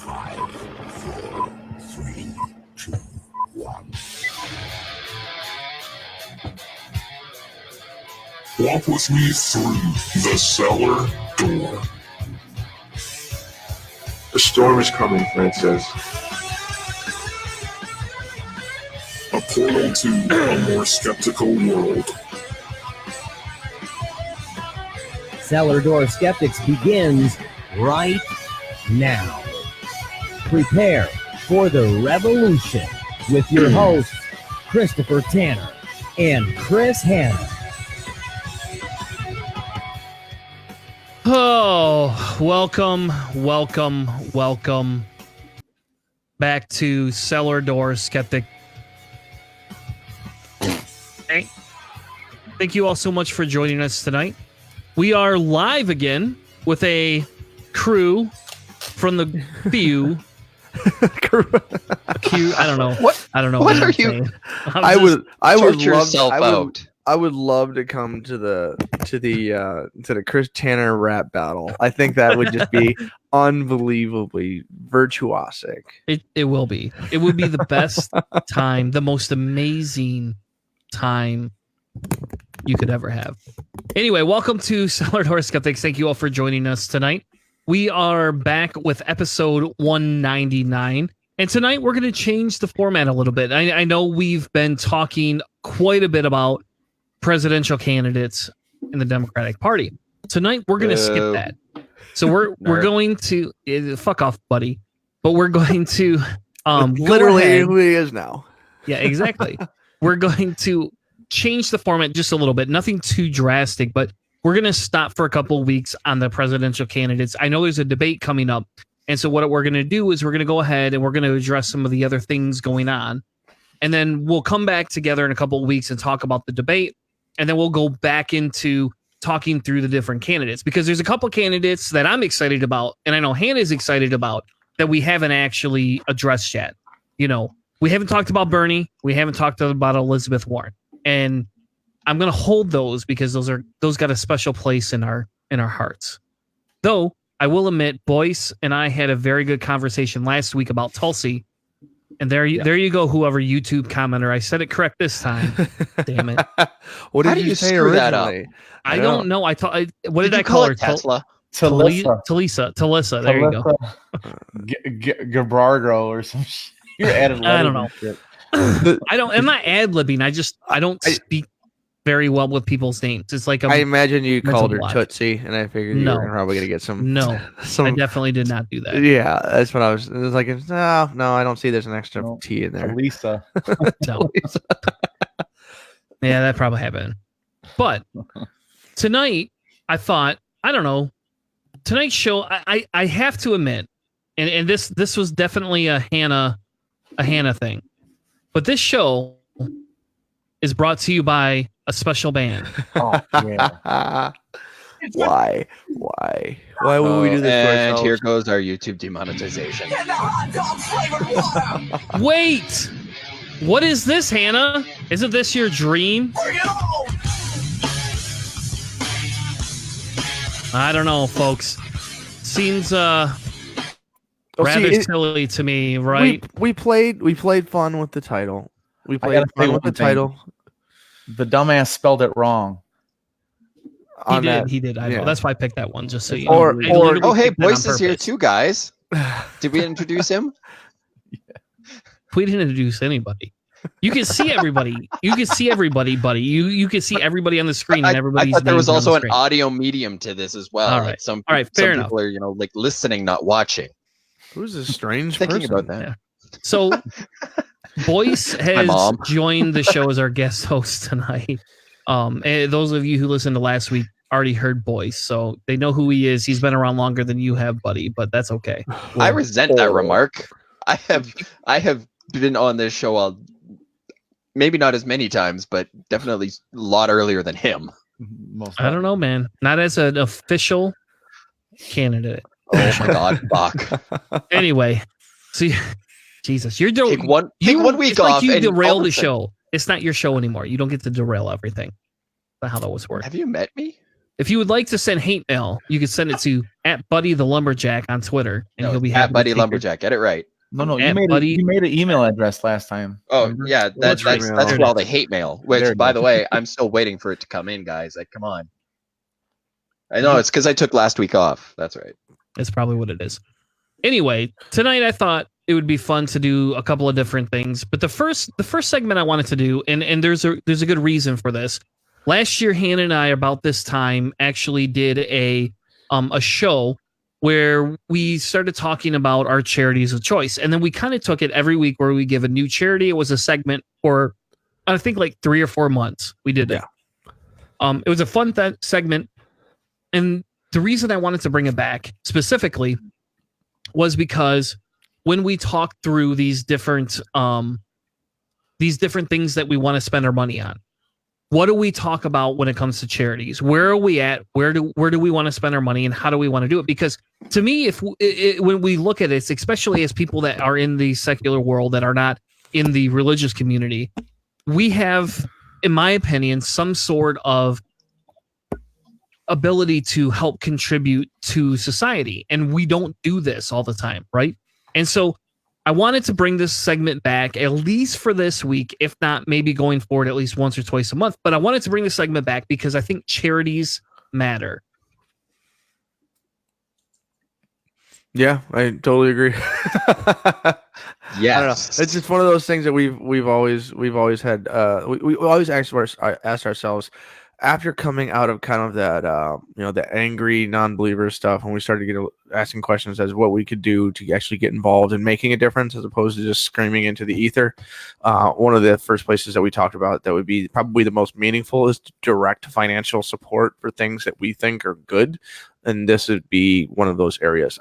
5, 4, 3, 2, 1. Walk with me through the cellar door. A storm is coming, Francis. A portal to a more skeptical world. Cellar Door Skeptics begins right now. Prepare for the revolution with your hosts, Christopher Tanner and Chris Hanna. Oh, welcome back to Cellar Door Skeptic. Hey, thank you all so much for joining us tonight. We are live again with a crew from the few. I don't know. What? I don't know. What are you? I would love to come to the Chris Tanner rap battle. I think that would just be unbelievably virtuosic. It will be. It would be the best time, the most amazing time you could ever have. Anyway, welcome to Cellar Door Skeptics. Thank you all for joining us tonight. We are back with episode 199. And tonight we're going to change the format a little bit. I know we've been talking quite a bit about presidential candidates in the Democratic Party. Tonight we're going to skip that. So we're going to fuck off, buddy. But we're going to literally who he is now. Yeah, exactly. We're going to change the format just a little bit. Nothing too drastic, but we're going to stop for a couple of weeks on the presidential candidates. I know there's a debate coming up. And so what we're going to do is we're going to go ahead and we're going to address some of the other things going on. And then we'll come back together in a couple of weeks and talk about the debate. And then we'll go back into talking through the different candidates, because there's a couple of candidates that I'm excited about. And I know Hannah's excited about that we haven't actually addressed yet. You know, we haven't talked about Bernie. We haven't talked about Elizabeth Warren. And I'm going to hold those because those got a special place in our hearts. Though I will admit, Boyce and I had a very good conversation last week about Tulsi. And there you go, whoever YouTube commenter. I said it correct this time. Damn it. What did you say screw originally? that up? I don't know. What did I call her? Tesla? Talisa. There you go. Gabargo or some shit. You're adding. I don't know. I'm not ad-libbing. I don't speak very well with people's names. It's like I imagine you called her Tootsie, and I figured you were probably gonna get some. No, I definitely did not do that. Yeah, that's what I was. It was like, no, I don't see there's an extra T in there. Lisa. No. Yeah, that probably happened. But tonight, I thought, I don't know, tonight's show, I have to admit, and this was definitely a Hannah thing, but this show is brought to you by a special band. Oh, yeah. Why would we do this? And here goes our YouTube demonetization. Wait, what is this, Hannah? Isn't this your dream? I don't know, folks. Seems rather silly to me, right? We played fun with the title. We played fun with the title. The dumbass spelled it wrong. He did. I know. That's why I picked that one, just so you know. Hey, Boyce is here too, guys. Did we introduce him? We didn't introduce anybody. You can see everybody. You can see everybody, buddy. You can see everybody on the screen, and everybody's. I thought there was also an audio medium to this as well. All right. Like some fair enough. People are, like listening, not watching. Who's this strange thinking person? about that? Yeah. So, Boyce has joined the show as our guest host tonight. And those of you who listened to last week already heard Boyce, so they know who he is. He's been around longer than you have, buddy, but that's okay. I resent that remark. I have been on this show maybe not as many times, but definitely a lot earlier than him. I don't know, man. Not as an official candidate. Oh my God, Bach. Anyway, see, Jesus, you're take one week it's off. Like you derail the show. It's not your show anymore. You don't get to derail everything. That's not how that was working. Have you met me? If you would like to send hate mail, you can send it to @BuddyTheLumberjack on Twitter, and he'll be happy. Buddy to take your- Lumberjack. Get it right. No, At you Buddy- made an email address last time. Oh remember? yeah, that's your that's email? for all the hate mail. There Which, it by is. the way, I'm still waiting for it to come in, guys. Like, come on. I know it's because I took last week off. That's right. That's probably what it is. Anyway, tonight I thought it would be fun to do a couple of different things, but the first segment I wanted to do, and there's a good reason for this. Last year, Hannah and I, about this time, actually did a show where we started talking about our charities of choice, and then we kind of took it every week where we give a new charity. It was a segment for, I think, like 3 or 4 months. We did it. It was a fun segment, and the reason I wanted to bring it back specifically was because when we talked through these different things that we want to spend our money on, what do we talk about when it comes to charities? Where are we at? Where do we want to spend our money, and how do we want to do it? Because to me, when we look at it, especially as people that are in the secular world that are not in the religious community, we have, in my opinion, some sort of ability to help contribute to society, and we don't do this all the time, right? And so I wanted to bring this segment back, at least for this week, if not maybe going forward at least once or twice a month. But I wanted to bring this segment back because I think charities matter. Yeah, I totally agree. Yeah. I don't know. It's just one of those things that we've always had. We always asked ourselves, after coming out of kind of that the angry non-believer stuff, when we started asking questions as what we could do to actually get involved in making a difference as opposed to just screaming into the ether. One of the first places that we talked about that would be probably the most meaningful is direct financial support for things that we think are good. And this would be one of those areas.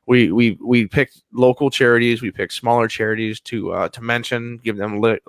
We picked local charities, we picked smaller charities to mention, give them a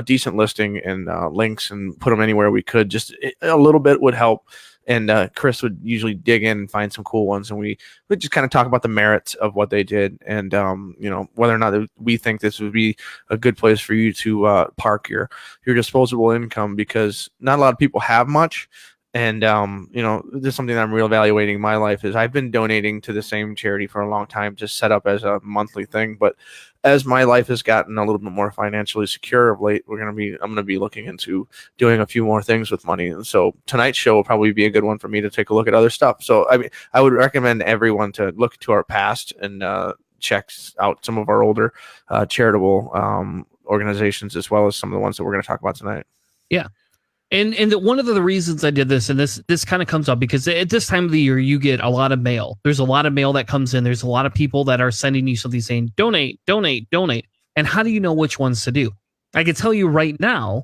decent listing and links, and put them anywhere we could. Just a little bit would help. And Chris would usually dig in and find some cool ones, and we would just kind of talk about the merits of what they did, and whether or not we think this would be a good place for you to park your disposable income, because not a lot of people have much. And, this is something that I'm real evaluating in my life is I've been donating to the same charity for a long time, just set up as a monthly thing. But as my life has gotten a little bit more financially secure of late, I'm going to be looking into doing a few more things with money. And so tonight's show will probably be a good one for me to take a look at other stuff. So, I mean, I would recommend everyone to look to our past and check out some of our older charitable organizations, as well as some of the ones that we're going to talk about tonight. Yeah. And one of the reasons I did this, and this kind of comes up because at this time of the year, you get a lot of mail. There's a lot of mail that comes in. There's a lot of people that are sending you something saying, donate, donate, donate. And how do you know which ones to do? I can tell you right now,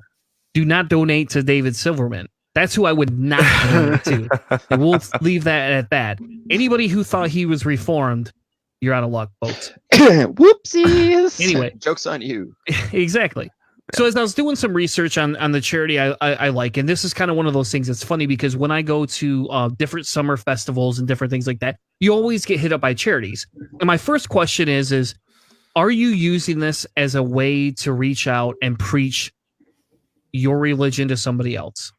do not donate to David Silverman. That's who I would not donate to. And we'll leave that at that. Anybody who thought he was reformed, you're out of luck, folks. Whoopsies. Anyway. Joke's on you. Exactly. So as I was doing some research on the charity I like, and this is kind of one of those things that's funny because when I go to different summer festivals and different things like that, you always get hit up by charities. And my first question is are you using this as a way to reach out and preach your religion to somebody else?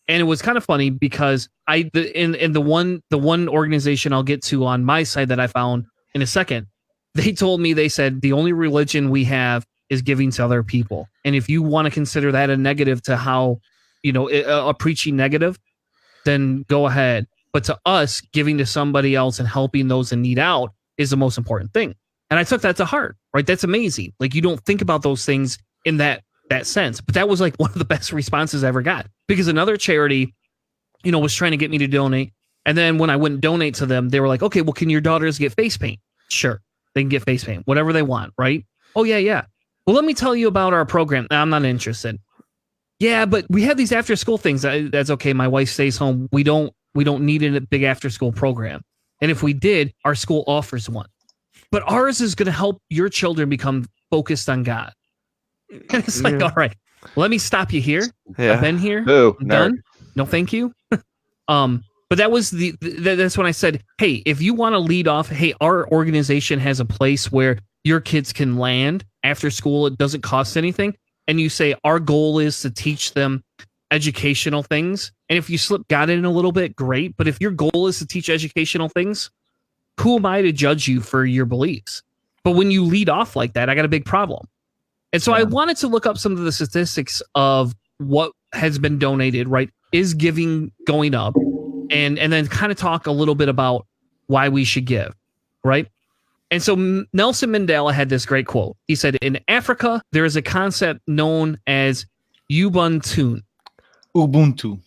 And it was kind of funny because the one organization I'll get to on my side that I found in a second, they said the only religion we have is giving to other people. And if you want to consider that a negative to how, a preaching negative, then go ahead. But to us, giving to somebody else and helping those in need out is the most important thing. And I took that to heart, right? That's amazing. Like, you don't think about those things in that sense. But that was like one of the best responses I ever got, because another charity, was trying to get me to donate. And then when I wouldn't donate to them, they were like, okay, well, can your daughters get face paint? Sure. They can get face paint, whatever they want, right? Oh, yeah. Well, let me tell you about our program. I'm not interested. Yeah, but we have these after school things. That's okay. My wife stays home. We don't need a big after school program. And if we did, our school offers one. But ours is going to help your children become focused on God. And it's like, all right, let me stop you here. Yeah. I've been here. Boo, I'm done. No, thank you. But that was that's when I said, hey, if you want to lead off, hey, our organization has a place where your kids can land after school. It doesn't cost anything. And you say, our goal is to teach them educational things. And if you got in a little bit, great. But if your goal is to teach educational things, who am I to judge you for your beliefs? But when you lead off like that, I got a big problem. And so I wanted to look up some of the statistics of what has been donated, right? Is giving going up? And then kind of talk a little bit about why we should give, right? And so Nelson Mandela had this great quote. He said, in Africa, there is a concept known as Ubuntu. Ubuntu.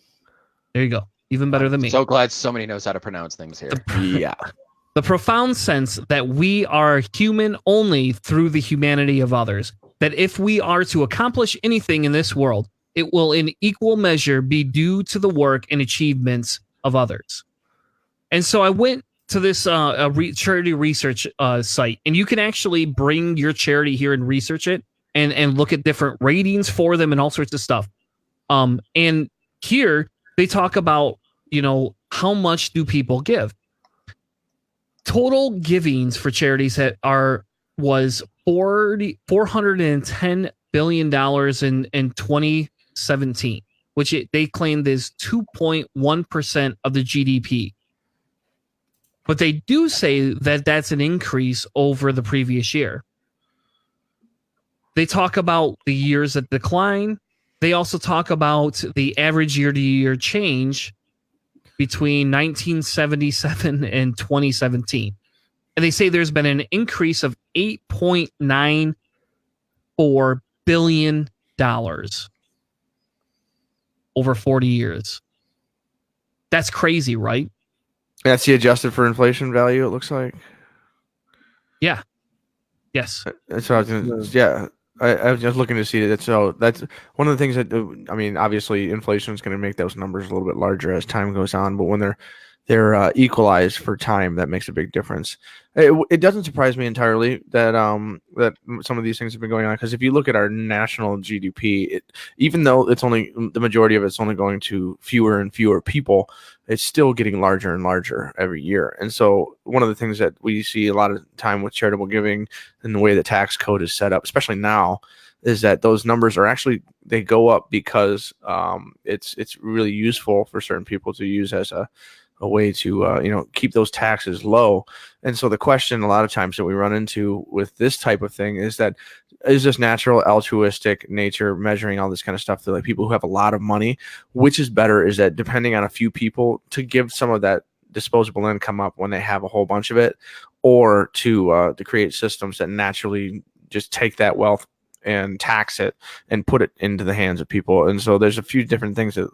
There you go. Even better than me. So glad somebody knows how to pronounce things here. Yeah. The profound sense that we are human only through the humanity of others. That if we are to accomplish anything in this world, it will in equal measure be due to the work and achievements of others. And so I went to this charity research site, and you can actually bring your charity here and research it and look at different ratings for them and all sorts of stuff. And here they talk about, how much do people give? Total givings for charities was $410 billion in 2017, which they claimed is 2.1% of the GDP. But they do say that that's an increase over the previous year. They talk about the years that decline. They also talk about the average year-to-year change between 1977 and 2017. And they say there's been an increase of $8.94 billion over 40 years. That's crazy, right? That's the adjusted for inflation value, it looks like. Yeah. Yes. That's what I was gonna, yeah. I was just looking to see that. So that's one of the things that, obviously inflation is going to make those numbers a little bit larger as time goes on. But when they're equalized for time, that makes a big difference. It doesn't surprise me entirely that that some of these things have been going on, because if you look at our national GDP, even though it's only the majority of it's only going to fewer and fewer people, it's still getting larger and larger every year. And so one of the things that we see a lot of time with charitable giving and the way the tax code is set up, especially now, is that those numbers are actually, they go up because it's really useful for certain people to use as a way to keep those taxes low. And so the question a lot of times that we run into with this type of thing is that, is this natural altruistic nature measuring all this kind of stuff to like people who have a lot of money? Which is better? Is that depending on a few people to give some of that disposable income up when they have a whole bunch of it, or to create systems that naturally just take that wealth and tax it and put it into the hands of people? And so there's a few different things that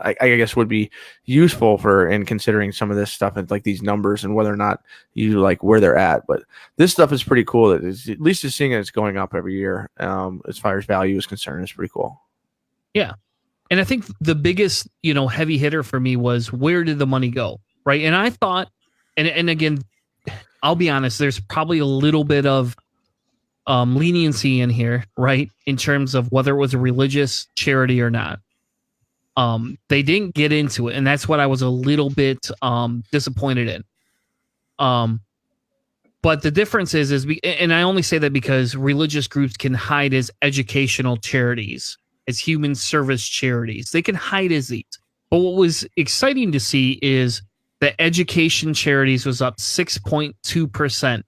I guess would be useful for in considering some of this stuff and like these numbers and whether or not you like where they're at. But this stuff is pretty cool. That is, at least just seeing it, it's going up every year. As far as value is concerned, it's pretty cool. Yeah. And I think the biggest, heavy hitter for me was, where did the money go? Right. And I thought, and again, I'll be honest, there's probably a little bit of leniency in here, right? In terms of whether it was a religious charity or not. They didn't get into it, and that's what I was a little bit disappointed in. But the difference is and I only say that because religious groups can hide as educational charities, as human service charities. They can hide as these. But what was exciting to see is that education charities was up 6.2%,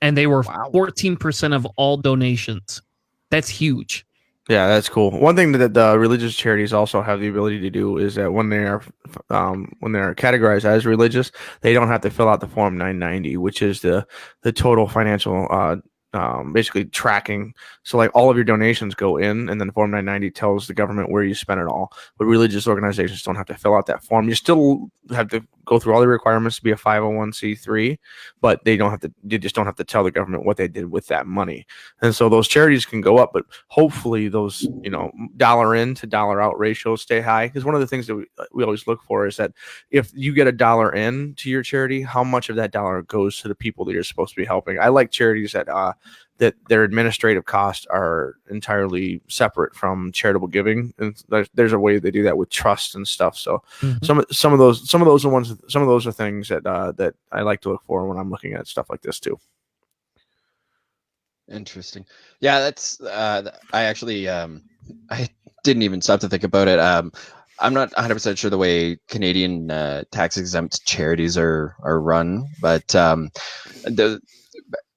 and they were 14% of all donations. That's huge. Yeah, that's cool. One thing that the religious charities also have the ability to do is that when they're categorized as religious, they don't have to fill out the Form 990, which is the total financial basically tracking. So like all of your donations go in, and then the Form 990 tells the government where you spent it all. But religious organizations don't have to fill out that form. You still have to go through all the requirements to be a 501c3, but they just don't have to tell the government what they did with that money. And so those charities can go up, but hopefully those, dollar in to dollar out ratios stay high. Because one of the things that we always look for is that if you get a dollar in to your charity, how much of that dollar goes to the people that you're supposed to be helping. I like charities that their administrative costs are entirely separate from charitable giving, and there's a way they do that with trust and stuff. So some of those are things that I like to look for when I'm looking at stuff like this too. Interesting. Yeah, that's I actually didn't even stop to think about it. I'm not 100% sure the way Canadian tax exempt charities are run, but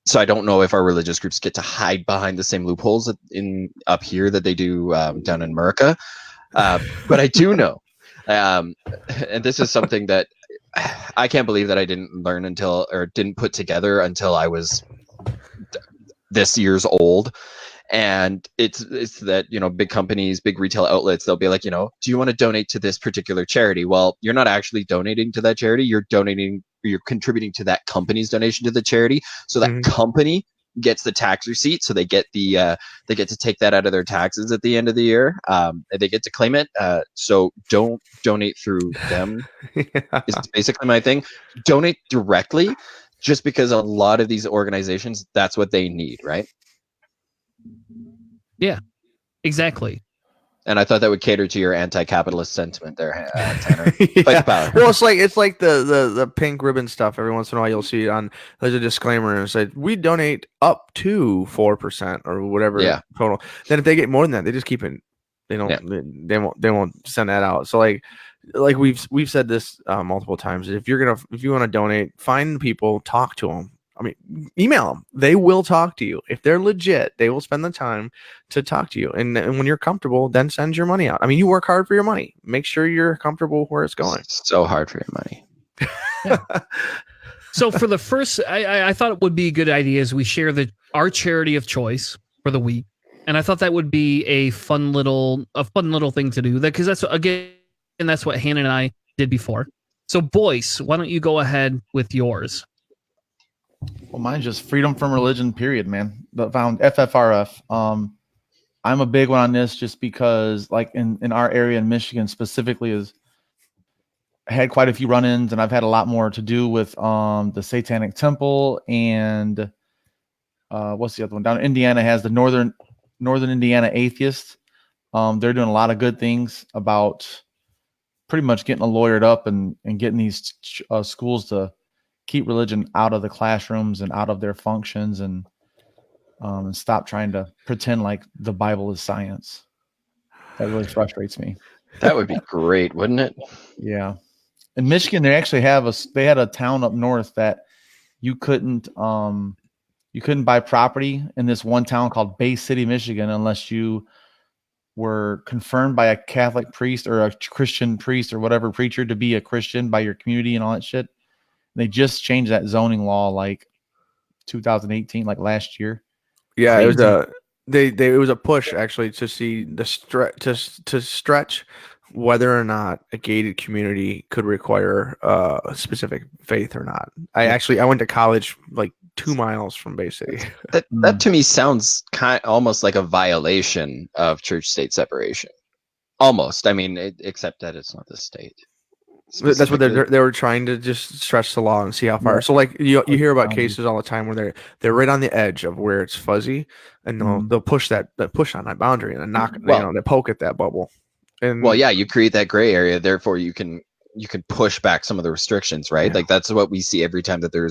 so I don't know if our religious groups get to hide behind the same loopholes up here that they do down in America. But I do know, and this is something that I can't believe that I didn't learn didn't put together until I was this year's old. And it's that, big companies, big retail outlets, they'll be like, do you want to donate to this particular charity? Well, you're not actually donating to that charity. You're contributing to that company's donation to the charity. So that company gets the tax receipt. So they get they get to take that out of their taxes at the end of the year. They get to claim it. So don't donate through them. Is basically my thing. Donate directly, just because a lot of these organizations, that's what they need, right? Yeah, exactly. And I thought that would cater to your anti-capitalist sentiment there, Tanner. Yeah. Fight the power. Well, it's like the pink ribbon stuff. Every once in a while, you'll see there's a disclaimer and it says we donate up to 4% or whatever total. Then if they get more than that, they just keep it. They don't. They won't send that out. So like we've said this multiple times. If you want to donate, find people, talk to them. I mean, email them. They will talk to you. If they're legit, they will spend the time to talk to you. And when you're comfortable, then send your money out. I mean, you work hard for your money. Make sure you're comfortable where it's going. So hard for your money. So for the first, I thought it would be a good idea as we share our charity of choice for the week. And I thought that would be a fun little thing to do. Because that's what Hannah and I did before. So Boyce, why don't you go ahead with yours? Well, mine's just freedom from religion, period, man. But found FFRF. I'm a big one on this just because, like, in our area in Michigan specifically, I had quite a few run-ins, and I've had a lot more to do with the Satanic Temple and what's the other one? Down in Indiana has the Northern Indiana Atheists. They're doing a lot of good things about pretty much getting lawyered up and getting these schools to keep religion out of the classrooms and out of their functions, and stop trying to pretend like the Bible is science. That really frustrates me. That would be great, wouldn't it? Yeah. In Michigan, they actually they had a town up north that you couldn't buy property in this one town called Bay City, Michigan, unless you were confirmed by a Catholic priest or a Christian priest or whatever preacher to be a Christian by your community and all that shit. They just changed that zoning law like 2018, like last year. Yeah, Crazy. it was a push actually to see the to stretch whether or not a gated community could require a specific faith or not. I went to college like 2 miles from Bay City. That to me sounds almost like a violation of church-state separation. Almost. I mean, except that it's not the state. That's what they were trying to just stretch the law and see how far. So like you hear about cases all the time where they're right on the edge of where it's fuzzy, and they'll push on that boundary and then knock they poke at that bubble. And you create that gray area, therefore you can push back some of the restrictions, right? Yeah. Like that's what we see every time that there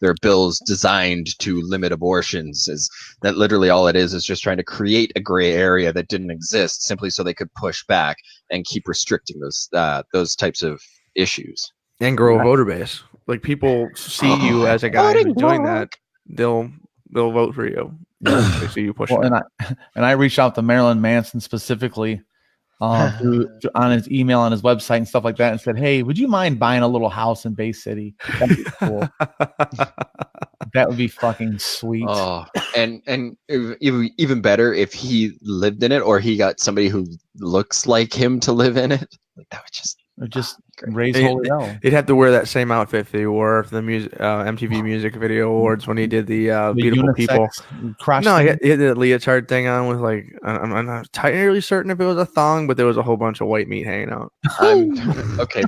are bills designed to limit abortions. Is that literally all it is just trying to create a gray area that didn't exist simply so they could push back and keep restricting those types of issues and grow a voter base. Like people see you as a guy who's doing that, they'll vote for you. They see you pushing. Well, and I reached out to Marilyn Manson specifically on his email, on his website and stuff like that, and said, "Hey, would you mind buying a little house in Bay City? That'd be cool." That would be fucking sweet. Oh, and even better if he lived in it, or he got somebody who looks like him to live in it. Like that would just raise holy hell. He'd have to wear that same outfit they wore for the MTV Music Video Awards when he did the Beautiful People. No, he had the leotard thing on with like I'm not entirely certain if it was a thong, but there was a whole bunch of white meat hanging out. Okay.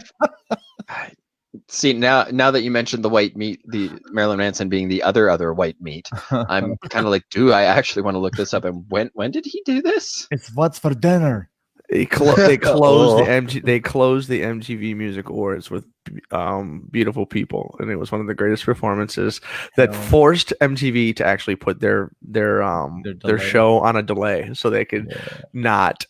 See, now that you mentioned the white meat, the Marilyn Manson being the other white meat, I'm kind of like, do I actually want to look this up? And when did he do this? It's what's for dinner. They closed Oh. they closed the MTV Music Awards with Beautiful People, and it was one of the greatest performances that Hell. forced MTV to actually put their delay. show on a delay so they could not.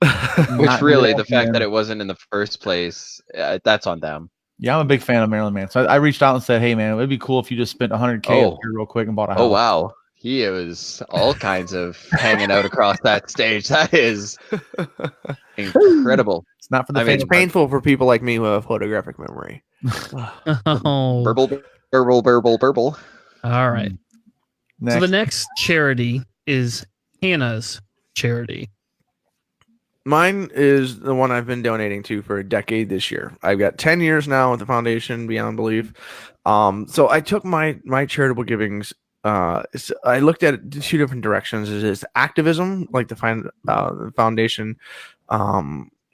Which Not really, the involved, fact man. that it wasn't in the first place, that's on them. Yeah, I'm a big fan of Marilyn Manson. So I reached out and said, "Hey, man, it'd be cool if you just spent $100K Oh. up here real quick and bought a house." Oh wow, he was all kinds of hanging out across that stage. That is incredible. It's not for the I mean, faint It's of heart. painful for people like me who have photographic memory. Oh. Burble, burble, burble, burble. All right. Next. So the next charity is Hannah's charity. Mine is the one I've been donating to for a decade this year. I've got 10 years now with the foundation Beyond Belief. So I took my charitable givings. I looked at it two different directions. Is activism, like the foundation,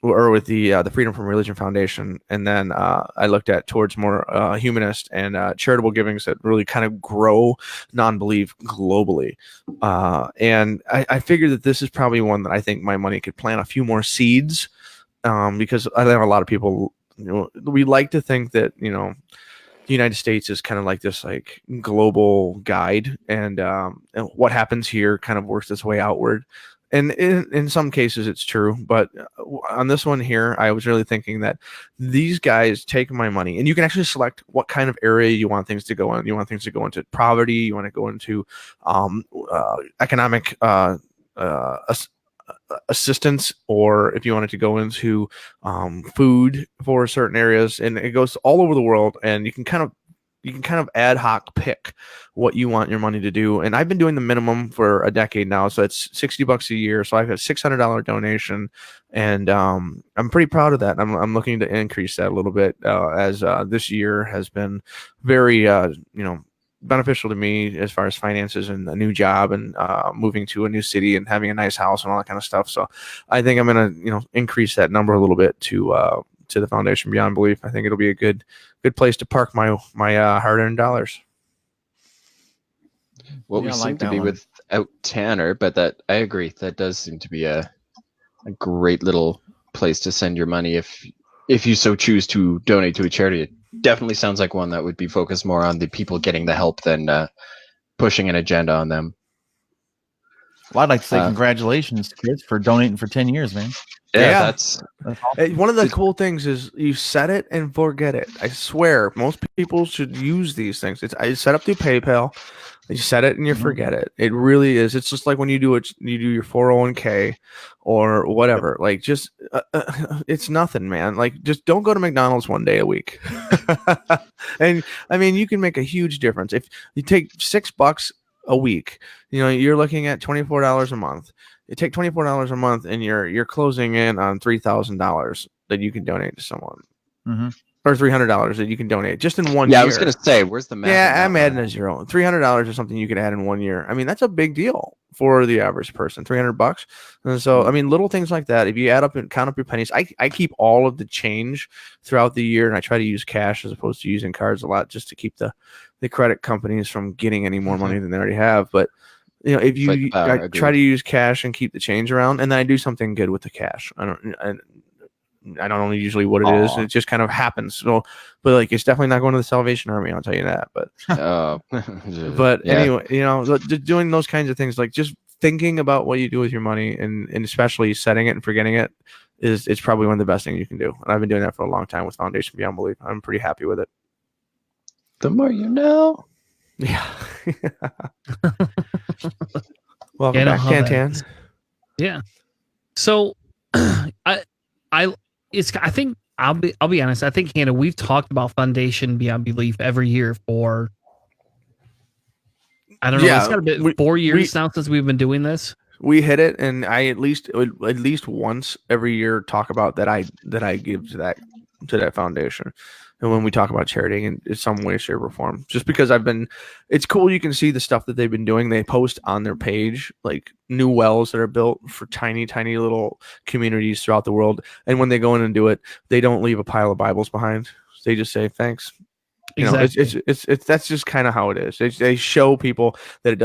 or with the Freedom from Religion Foundation, and then I looked at towards more humanist and charitable givings that really kind of grow non-belief globally. And I figured that this is probably one that I think my money could plant a few more seeds, because I have a lot of people. We like to think that the United States is kind of like this like global guide, and what happens here kind of works its way outward. And in some cases it's true, but on this one here, I was really thinking that these guys take my money, and you can actually select what kind of area you want things to go in. You want things to go into poverty, you want to go into economic assistance, or if you wanted to go into food for certain areas, and it goes all over the world, and you can kind of ad hoc pick what you want your money to do. And I've been doing the minimum for a decade now, so it's $60 a year. So I've got a $600 donation, and I'm pretty proud of that. I'm looking to increase that a little bit as this year has been very beneficial to me as far as finances and a new job, and moving to a new city and having a nice house and all that kind of stuff. So I think I'm gonna increase that number a little bit to the Foundation Beyond Belief. I think it'll be a good place to park my hard-earned dollars. Well, Yeah, we I seem like to that be one. without Tanner, but that I agree. That does seem to be a great little place to send your money if you so choose to donate to a charity. It definitely sounds like one that would be focused more on the people getting the help than pushing an agenda on them. Well, I'd like to say congratulations, kids, for donating for 10 years, man. Yeah, That's awesome. One of the cool things is you set it and forget it. I swear, most people should use these things. I set up through PayPal. You set it and you forget it. It really is. It's just like when you do your 401k or whatever. Like, just it's nothing, man. Like, just don't go to McDonald's one day a week. And I mean, you can make a huge difference if you take $6 a week. You're looking at $24 a month. You take $24 a month, and you're closing in on $3,000 that you can donate to someone, or $300 that you can donate just in 1 year. Yeah, I was gonna say, where's the math? Yeah, I'm adding a zero. $300 is something you can add in 1 year. I mean, that's a big deal for the average person. $300, and so I mean, little things like that. If you add up and count up your pennies, I keep all of the change throughout the year, and I try to use cash as opposed to using cards a lot, just to keep the credit companies from getting any more money than they already have. But if you I try to use cash and keep the change around, and then I do something good with the cash. I don't know usually what it is. It just kind of happens. So, but like, it's definitely not going to the Salvation Army, I'll tell you that. But but yeah. anyway, just doing those kinds of things, like just thinking about what you do with your money, and especially setting it and forgetting it, it's probably one of the best things you can do. And I've been doing that for a long time with Foundation Beyond Belief. I'm pretty happy with it. The more you know. Yeah. Welcome back, Cantan. Yeah. So I think I'll be honest. I think, Hannah, we've talked about Foundation Beyond Belief every year for, I don't know. It's got to be 4 years now since we've been doing this. We hit it, and I at least once every year talk about that I give to that foundation. And when we talk about charity in some way, shape, or form, just because it's cool. You can see the stuff that they've been doing. They post on their page like new wells that are built for tiny, tiny little communities throughout the world. And when they go in and do it, they don't leave a pile of Bibles behind. They just say thanks. Exactly. It's that's just kind of how it is. They show people that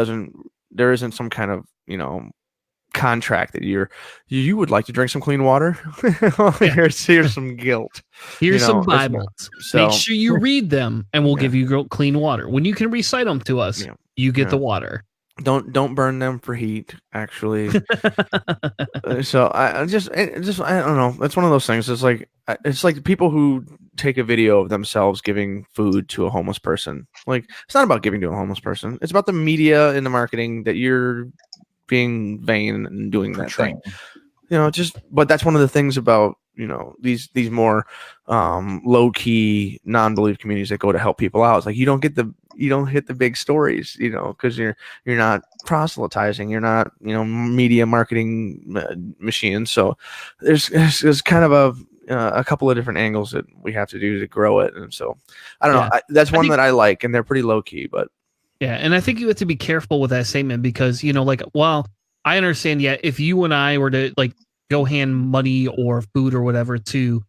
there isn't some kind of contract that you would like to drink some clean water. Here's some guilt. Here's You know, some Bibles. so Make sure you read them, and we'll Yeah. give you clean water. When you can recite them to us, Yeah. you get Yeah. the water. don't burn them for heat. Actually, so I don't know. It's one of those things. It's like people who take a video of themselves giving food to a homeless person. Like, it's not about giving to a homeless person. It's about the media and the marketing that you're being vain and doing that thing. You know, but that's one of the things about, you know, these more low key non-belief communities that go to help people out. It's like you don't hit the big stories, you know, because you're not proselytizing, you're not, you know, media marketing machines. So there's kind of a couple of different angles that we have to do to grow it, and so I don't know. That's one that I like, and they're pretty low key, but yeah, and I think you have to be careful with that statement because, you know, like, well, I understand. Yeah, if you and I were to like go hand money or food or whatever to,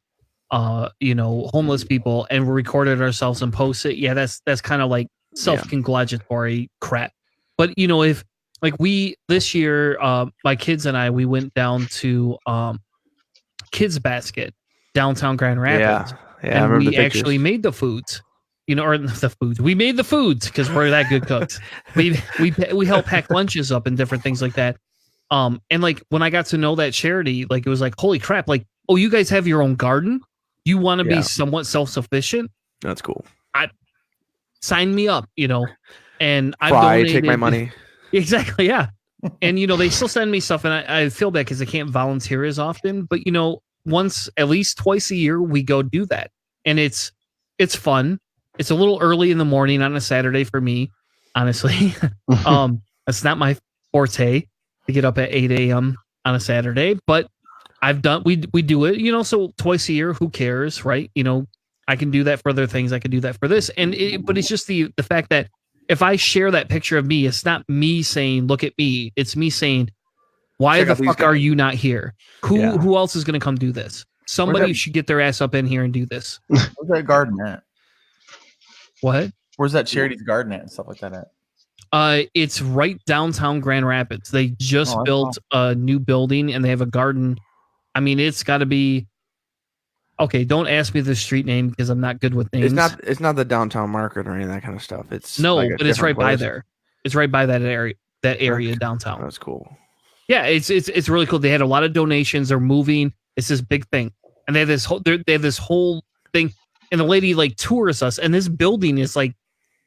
you know, homeless people and we recorded ourselves and post it, yeah, that's kind of like self-congratulatory crap. But you know, if like this year, my kids and I, we went down to Kids Basket downtown Grand Rapids, yeah, and we actually made the foods. You know, or the foods. We made the foods because we're that good cooks. we help pack lunches up and different things like that. And like when I got to know that charity, like it was like, holy crap! Like, oh, you guys have your own garden? You want to be somewhat self-sufficient? That's cool. Sign me up, you know. And I donated. Take my money. Exactly, yeah. And you know, they still send me stuff, and I feel bad because I can't volunteer as often. But you know, at least twice a year, we go do that, and it's fun. It's a little early in the morning on a Saturday for me, honestly. That's not my forte to get up at 8 a.m. on a Saturday, but we do it, you know, so twice a year, who cares, right? You know, I can do that for other things. I can do that for this. But it's just the fact that if I share that picture of me, it's not me saying, look at me. It's me saying, why the fuck are you not here? Who else is going to come do this? Somebody should get their ass up in here and do this. Where's that garden at? What? Where's that charity's garden at and stuff like that at? It's right downtown Grand Rapids. They just built a new building and they have a garden. I mean, it's got to be okay. Don't ask me the street name because I'm not good with names. It's not the downtown market or any of that kind of stuff. It's but it's right by there. It's right by that area downtown. That's cool. Yeah, it's really cool. They had a lot of donations. They're moving. It's this big thing, and they have this whole thing. And the lady like tours us, and this building is like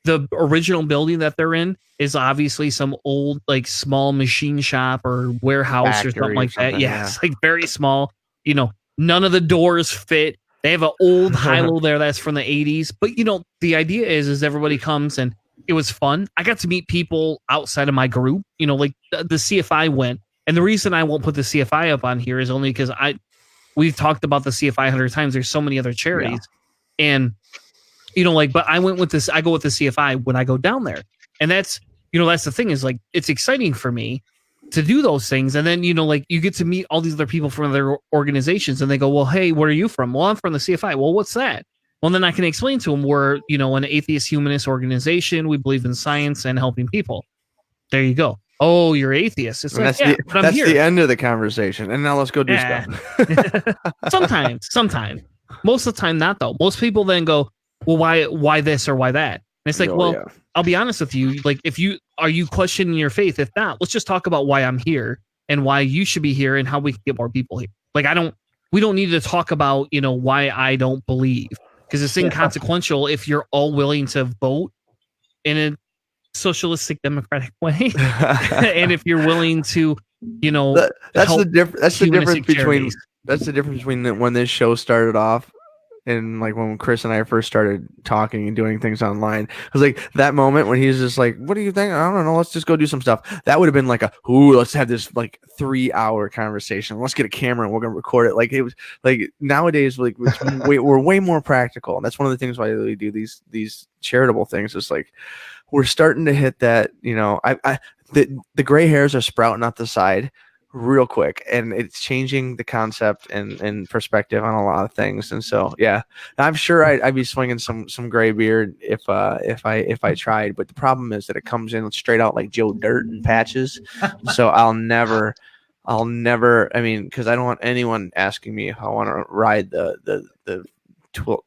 the original building that they're in is obviously some old like small machine shop or warehouse Factory or something like that. Yeah, yeah. it's like very small. You know, none of the doors fit. They have an old high-low there that's from the 80s. But you know, the idea is everybody comes and it was fun. I got to meet people outside of my group. You know, like the CFI went, and the reason I won't put the CFI up on here is only because we've talked about the CFI 100 times. There's so many other charities. Yeah. And, you know, like, but I go with the CFI when I go down there. And that's, you know, that's the thing is like, it's exciting for me to do those things. And then, you know, like you get to meet all these other people from other organizations and they go, well, hey, where are you from? Well, I'm from the CFI. Well, what's that? Well, then I can explain to them we're, you know, an atheist humanist organization. We believe in science and helping people. There you go. Oh, you're atheist. It's like, that's the end of the conversation. And now let's go do stuff. Sometimes. Most of the time, not though. Most people then go, well, why this or why that? And it's like, I'll be honest with you. Like, are you questioning your faith? If not, let's just talk about why I'm here and why you should be here and how we can get more people here. Like, we don't need to talk about, you know, why I don't believe because it's inconsequential if you're all willing to vote in a socialistic democratic way. And if you're willing to, you know, that's the difference between when this show started off and like when Chris and I first started talking and doing things online. I was like that moment when he's just like, what do you think? I don't know, let's just go do some stuff. That would have been like let's have this like 3-hour conversation, let's get a camera and we're gonna record it. Like it was like nowadays, like we're way more practical, and that's one of the things why we do these charitable things. It's like we're starting to hit that, you know, the gray hairs are sprouting out the side real quick, and it's changing the concept and perspective on a lot of things. And so, yeah, I'm sure I'd be swinging some gray beard if I tried. But the problem is that it comes in straight out like Joe Dirt and patches. So I'll never I'll never. I mean, because I don't want anyone asking me if I want to ride the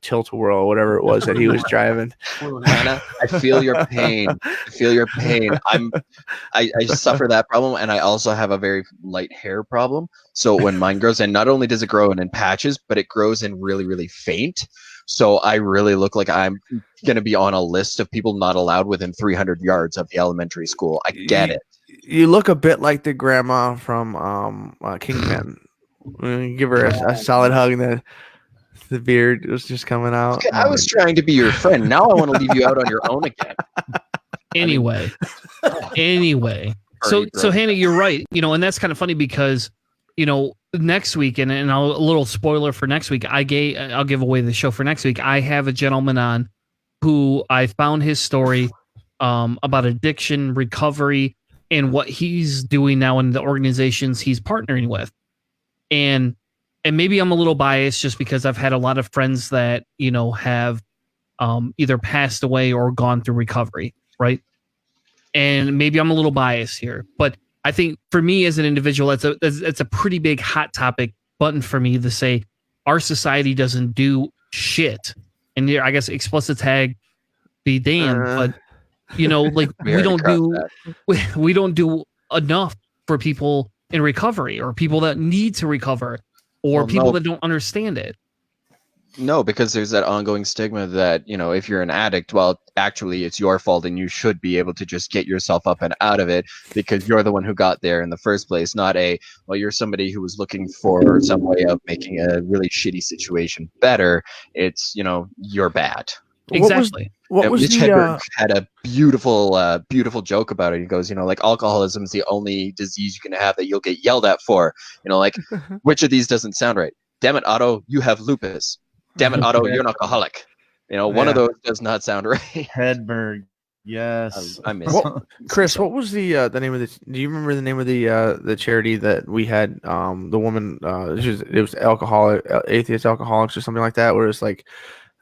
tilt-a-whirl or whatever it was that he was driving. Hannah, I feel your pain. I feel your pain. I suffer that problem, and I also have a very light hair problem. So when mine grows, and not only does it grow in patches, but it grows in really, really faint. So I really look like I'm going to be on a list of people not allowed within 300 yards of the elementary school. I get it. You look a bit like the grandma from Kingpin. Give her a solid hug, and the beard was just coming out. Okay, I was trying to be your friend. Now I want to leave you out on your own again. Anyway, so Hannah, you're right. And that's kind of funny because, next week, and a little spoiler for next week, I'll give away the show for next week. I have a gentleman on who I found his story about addiction recovery and what he's doing now in the organizations he's partnering with. And maybe I'm a little biased just because I've had a lot of friends that, have either passed away or gone through recovery, right? And maybe I'm a little biased here, but I think for me as an individual, it's a pretty big hot topic button for me to say our society doesn't do shit. And I guess explicit tag be damned, but like we don't do enough for people in recovery or people that need to recover or people that don't understand it. No, because there's that ongoing stigma that, if you're an addict, well, actually it's your fault and you should be able to just get yourself up and out of it because you're the one who got there in the first place, not you're somebody who was looking for some way of making a really shitty situation better. It's, you're bad. Exactly. What was Mitch Hedberg had a beautiful joke about it. He goes, alcoholism is the only disease you can have that you'll get yelled at for. Which of these doesn't sound right? Damn it, Otto, you have lupus. Damn it, Otto, you're an alcoholic. One of those does not sound right. Hedberg. Yes. I miss it. Chris, what was the name of do you remember the name of the charity that we had? The woman, it was atheist alcoholics or something like that, where it's like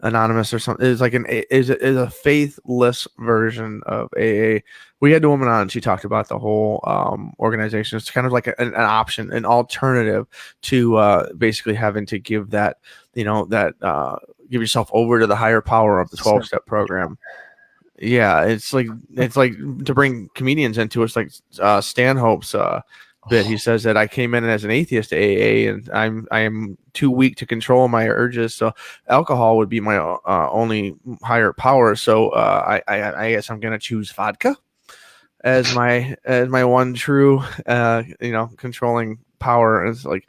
anonymous or something. It's like is a faithless version of AA. We had the woman on. She talked about the whole organization. It's kind of like an option, an alternative to basically having to give that, give yourself over to the higher power of the 12-step program. Yeah, it's like to bring comedians into it. It's like Stanhope's bit. He says that I came in as an atheist to AA, and I am too weak to control my urges. So alcohol would be my only higher power. So I guess I'm gonna choose vodka as my one true controlling power. It's like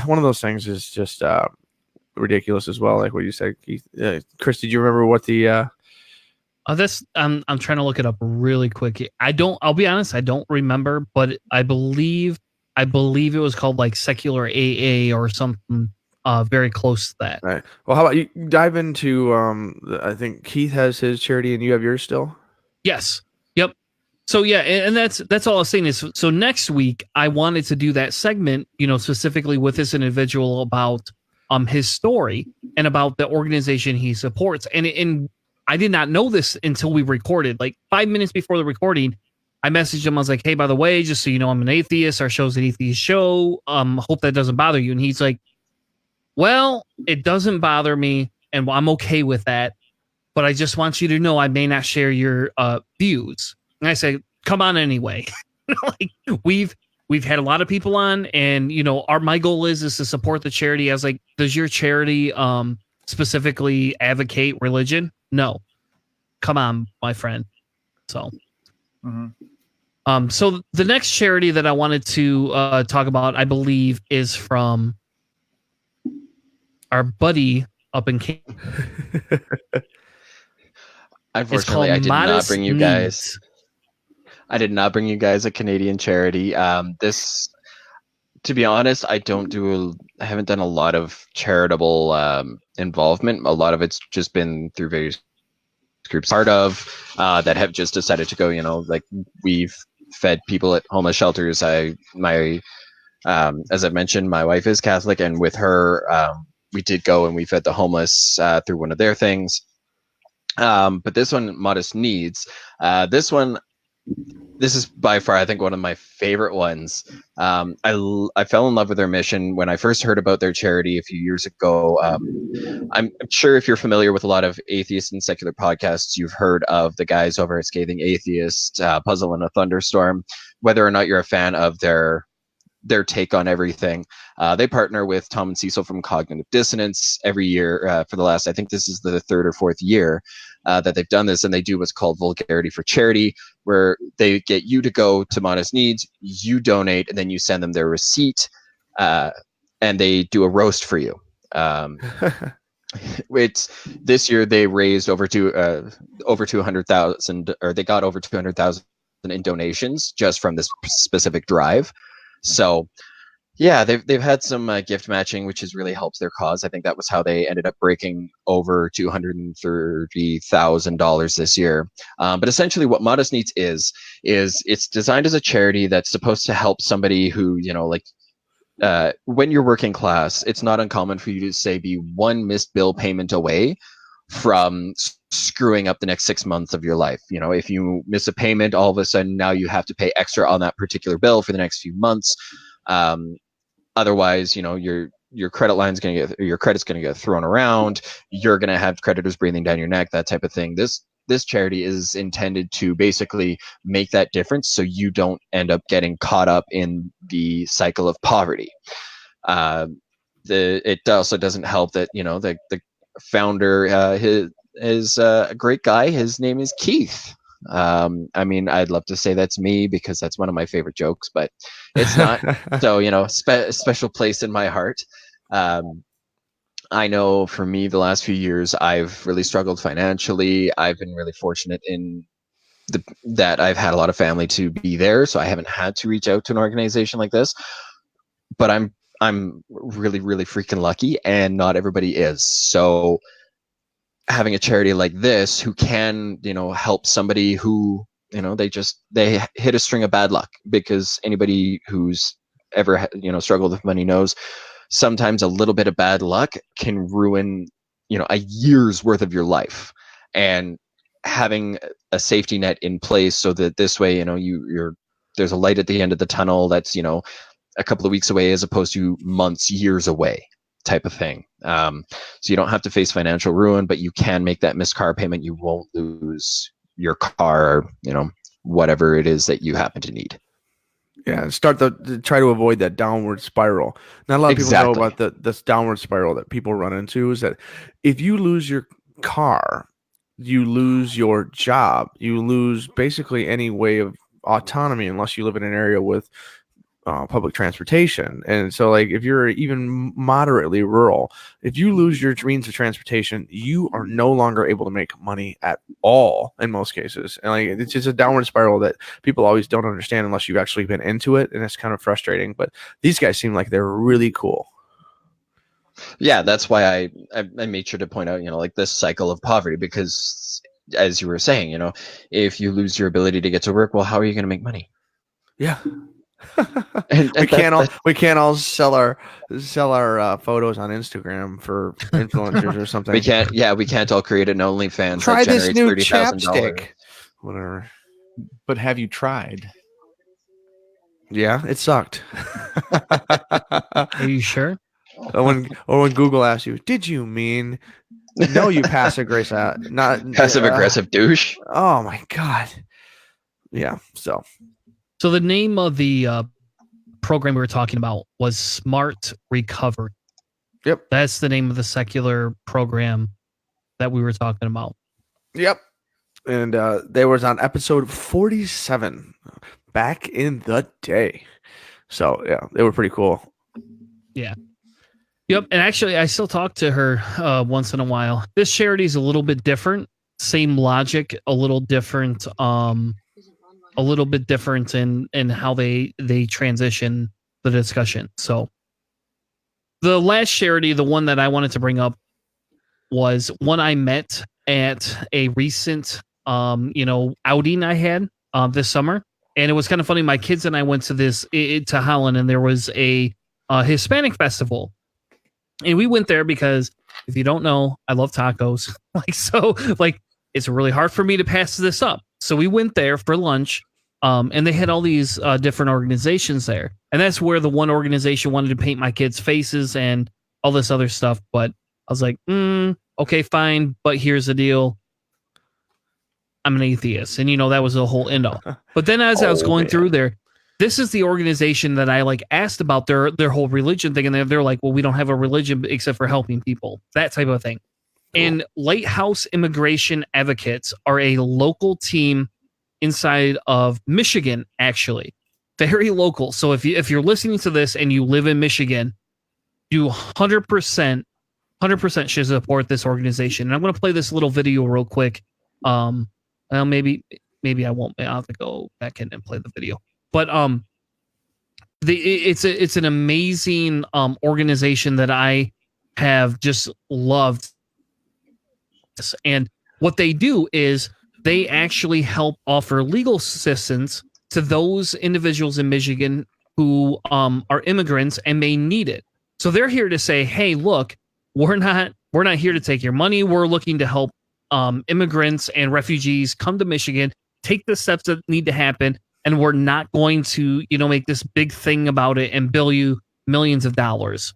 one of those things is just ridiculous as well. Like what you said, Keith. Chris, did you remember what the I'm trying to look it up really quick. I'll be honest, I don't remember, but I believe it was called like secular AA or something very close to that. Right. Well, how about you dive into I think Keith has his charity and you have yours still? Yes. Yep. So yeah, and that's all I was saying is so next week I wanted to do that segment, specifically with this individual about his story and about the organization he supports. And I did not know this until we recorded. Like 5 minutes before the recording, I messaged him. I was like, "Hey, by the way, just so you know, I'm an atheist. Our show's an atheist show. Hope that doesn't bother you." And he's like, "Well, it doesn't bother me, and I'm okay with that. But I just want you to know I may not share your views." And I said, "Come on anyway." Like we've had a lot of people on, and my goal is to support the charity. I was like, "Does your charity specifically advocate religion?" No. Come on, my friend. So, so the next charity that I wanted to talk about, I believe, is from our buddy up in Canada. Unfortunately, I did not bring you guys. I did not bring you guys a Canadian charity. This, to be honest, I haven't done a lot of charitable involvement. A lot of it's just been through various groups part of that have just decided to go, like we've fed people at homeless shelters. As I mentioned, my wife is Catholic, and with her, we did go and we fed the homeless through one of their things. But this one, Modest Needs, this one, this is by far, I think, one of my favorite ones. I fell in love with their mission when I first heard about their charity a few years ago. I'm sure if you're familiar with a lot of atheist and secular podcasts, you've heard of the guys over at Scathing Atheist, Puzzle in a Thunderstorm. Whether or not you're a fan of their take on everything, they partner with Tom and Cecil from Cognitive Dissonance every year for the last, I think this is the third or fourth year that they've done this, and they do what's called Vulgarity for Charity, where they get you to go to Modest Needs, you donate, and then you send them their receipt, and they do a roast for you. It's this year they raised over 200,000, or they got over 200,000 in donations just from this specific drive. So yeah, they've had some gift matching, which has really helped their cause. I think that was how they ended up breaking over $230,000 this year. But essentially, what Modest Needs is it's designed as a charity that's supposed to help somebody who, when you're working class, it's not uncommon for you to say be one missed bill payment away from screwing up the next 6 months of your life. If you miss a payment, all of a sudden now you have to pay extra on that particular bill for the next few months. Otherwise, your credit line's going to get, your credit's going to get thrown around. You're going to have creditors breathing down your neck, that type of thing. This charity is intended to basically make that difference, so you don't end up getting caught up in the cycle of poverty. It also doesn't help that the founder is a great guy. His name is Keith. I'd love to say that's me because that's one of my favorite jokes, but it's not. So, special place in my heart. I know for me, the last few years, I've really struggled financially. I've been really fortunate in that I've had a lot of family to be there, so I haven't had to reach out to an organization like this. But I'm really, really freaking lucky, and not everybody is. So having a charity like this who can, help somebody who, they hit a string of bad luck, because anybody who's ever, struggled with money knows sometimes a little bit of bad luck can ruin, a year's worth of your life. And having a safety net in place so that this way, there's a light at the end of the tunnel that's, a couple of weeks away as opposed to months, years away type of thing. So you don't have to face financial ruin, but you can make that missed car payment. You won't lose your car, or, whatever it is that you happen to need. Yeah, try to avoid that downward spiral. Not a lot of people know about this downward spiral that people run into, is that if you lose your car, you lose your job, you lose basically any way of autonomy unless you live in an area with public transportation. And so, like, if you're even moderately rural, if you lose your means of transportation, you are no longer able to make money at all in most cases. And like, it's just a downward spiral that people always don't understand unless you've actually been into it, and it's kind of frustrating. But these guys seem like they're really cool. Yeah, that's why I made sure to point out, like, this cycle of poverty, because as you were saying, if you lose your ability to get to work, well, how are you going to make money? Yeah. and we can't all sell our photos on Instagram for influencers or something. We can't all create an OnlyFans. Try that this new $30,000. chapstick. Whatever. But have you tried? Yeah, it sucked. Are you sure? Or when Google asks you, did you mean? No, you passive aggressive, not passive aggressive douche. Oh my god. Yeah. So the name of the program we were talking about was Smart Recovery. Yep. That's the name of the secular program that we were talking about. Yep. And they was on episode 47 back in the day. So yeah, they were pretty cool. Yeah. Yep. And actually, I still talk to her once in a while. This charity is a little bit different. Same logic, a little different. A little bit different in how they transition the discussion. So the last charity, the one that I wanted to bring up, was one I met at a recent outing I had this summer. And it was kind of funny. My kids and I went to to Holland, and there was a Hispanic festival. And we went there because, if you don't know, I love tacos. It's really hard for me to pass this up. So we went there for lunch. And they had all these different organizations there. And that's where the one organization wanted to paint my kids' faces and all this other stuff. But I was like, okay, fine. But here's the deal. I'm an atheist. And, that was the whole end all. But then as I was going through there, this is the organization that I asked about their whole religion thing. And they're like, well, we don't have a religion except for helping people, that type of thing. Cool. And Lighthouse Immigration Advocates are a local team inside of Michigan, actually. Very local. So if you're listening to this and you live in Michigan, you 100% should support this organization. And I'm going to play this little video real quick. Well, maybe I won't. I'll have to go back in and play the video. But it's an amazing organization that I have just loved. And what they do is they actually help offer legal assistance to those individuals in Michigan who are immigrants and may need it. So they're here to say, hey, look, we're not here to take your money. We're looking to help immigrants and refugees come to Michigan, take the steps that need to happen, and we're not going to, make this big thing about it and bill you millions of dollars.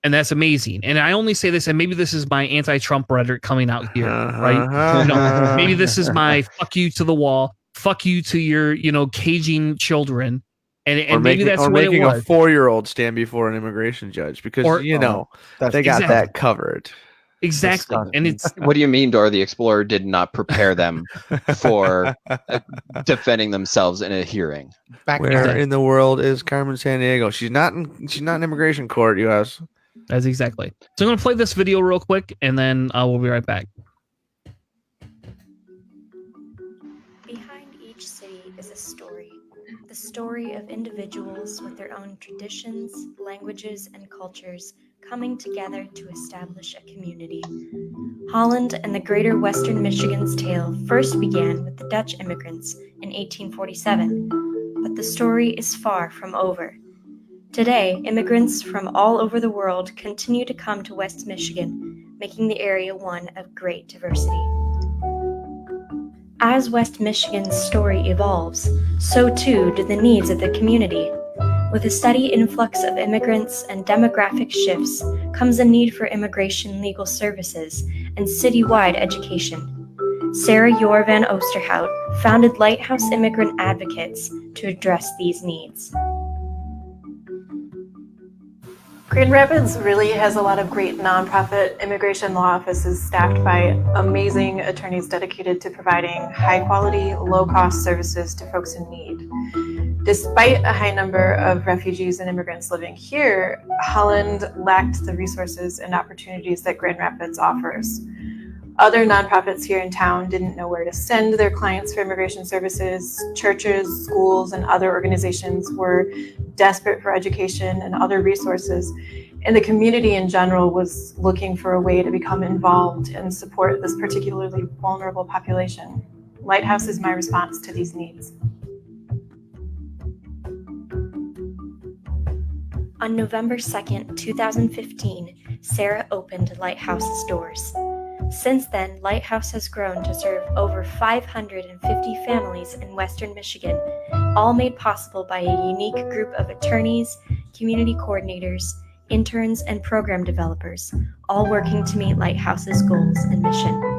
And that's amazing. And I only say this, and maybe this is my anti-Trump rhetoric coming out here, right? Maybe this is my fuck you to the wall, fuck you to your, caging children. And maybe that's what making it was. A 4-year-old stand before an immigration judge because, they got that covered. Exactly. And it's what do you mean Dora the Explorer did not prepare them for defending themselves in a hearing? Where in the world is Carmen Sandiego? She's not in immigration court, U.S. That's exactly. So I'm going to play this video real quick, and then we'll be right back. Behind each city is a story. The story of individuals with their own traditions, languages, and cultures coming together to establish a community. Holland and the greater Western Michigan's tale first began with the Dutch immigrants in 1847, but the story is far from over. Today, immigrants from all over the world continue to come to West Michigan, making the area one of great diversity. As West Michigan's story evolves, so too do the needs of the community. With a steady influx of immigrants and demographic shifts comes a need for immigration legal services and citywide education. Sarah Yor van Oosterhout founded Lighthouse Immigrant Advocates to address these needs. Grand Rapids really has a lot of great nonprofit immigration law offices staffed by amazing attorneys dedicated to providing high-quality, low-cost services to folks in need. Despite a high number of refugees and immigrants living here, Holland lacked the resources and opportunities that Grand Rapids offers. Other nonprofits here in town didn't know where to send their clients for immigration services. Churches, schools, and other organizations were desperate for education and other resources. And the community in general was looking for a way to become involved and support this particularly vulnerable population. Lighthouse is my response to these needs. On November 2nd, 2015, Sarah opened Lighthouse's doors. Since then, Lighthouse has grown to serve over 550 families in Western Michigan, all made possible by a unique group of attorneys, community coordinators, interns, and program developers, all working to meet Lighthouse's goals and mission.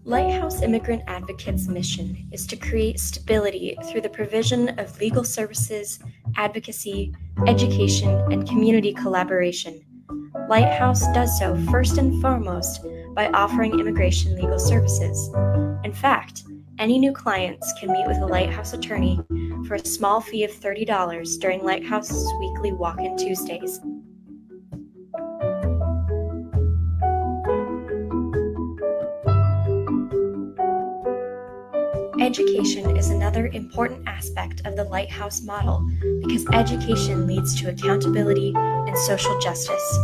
Lighthouse Immigrant Advocates' mission is to create stability through the provision of legal services, advocacy, education, and community collaboration. Lighthouse does so first and foremost by offering immigration legal services. In fact, any new clients can meet with a Lighthouse attorney for a small fee of $30 during Lighthouse's weekly walk-in Tuesdays. Education is another important aspect of the Lighthouse model because education leads to accountability and social justice.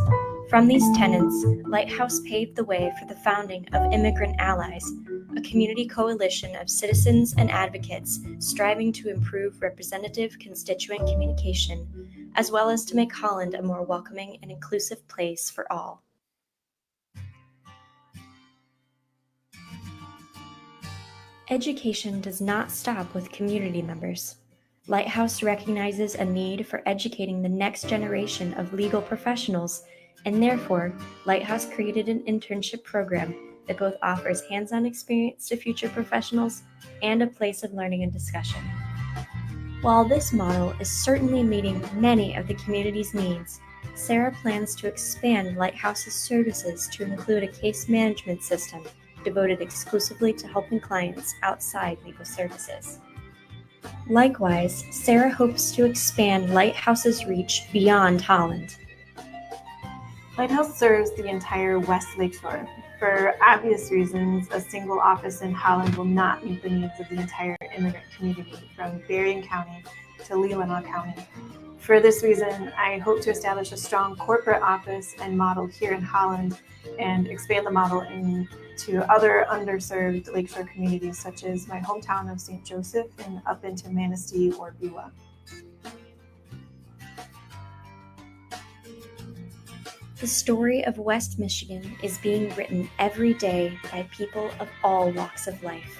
From these tenets, Lighthouse paved the way for the founding of Immigrant Allies, a community coalition of citizens and advocates striving to improve representative constituent communication, as well as to make Holland a more welcoming and inclusive place for all. Education does not stop with community members. Lighthouse recognizes a need for educating the next generation of legal professionals, and therefore, Lighthouse created an internship program that both offers hands-on experience to future professionals and a place of learning and discussion. While this model is certainly meeting many of the community's needs, Sarah plans to expand Lighthouse's services to include a case management system devoted exclusively to helping clients outside legal services. Likewise, Sarah hopes to expand Lighthouse's reach beyond Holland. Lighthouse serves the entire West Lakeshore. For obvious reasons, a single office in Holland will not meet the needs of the entire immigrant community from Berrien County to Leelanau County. For this reason, I hope to establish a strong corporate office and model here in Holland and expand the model into other underserved lakeshore communities such as my hometown of St. Joseph and up into Manistee or Beulah. The story of West Michigan is being written every day by people of all walks of life.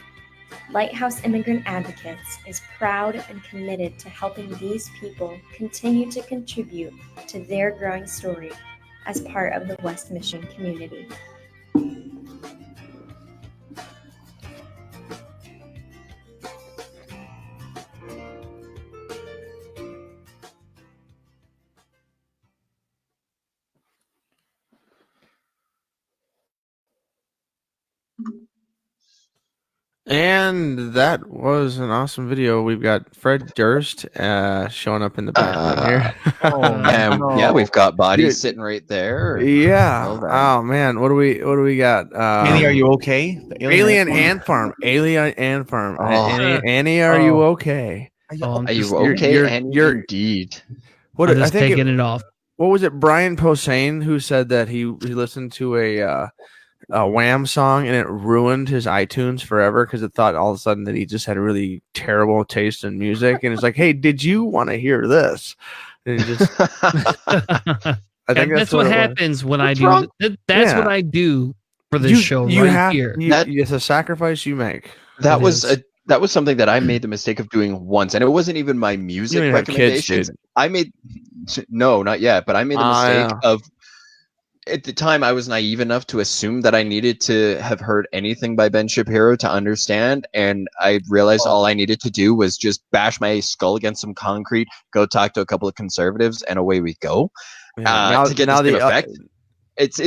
Lighthouse Immigrant Advocates is proud and committed to helping these people continue to contribute to their growing story as part of the West Michigan community. And that was an awesome video. We've got Fred Durst showing up in the background here. Yeah, we've got bodies Dude. sitting right there. Yeah. Well done. Oh man, what do we got? Annie, are you okay? The Alien Ant Farm. Alien Ant Farm. Oh. Annie, are you okay? Are you You're- okay? you're- And you're- indeed. What I'm I just think taking it off. what was it? Brian Posehn who said that he listened to a Wham song and it ruined his iTunes forever because it thought all of a sudden that he just had a really terrible taste in music, and it's like, hey, did you want to hear this? And he just, I think That's what it was. happens when I What's do. wrong? That's Yeah. what I do for this show right here. It's a sacrifice you make. That It was is. that was something that I made the mistake of doing once, and it wasn't even my music You don't even have kids, recommendations. dude. I made no, not yet, but I made the I mistake of at the time I was naive enough to assume that I needed to have heard anything by Ben Shapiro to understand, and I realized all I needed to do was just bash my skull against some concrete, go talk to a couple of conservatives, and away we go. Yeah, To get the same effect. It's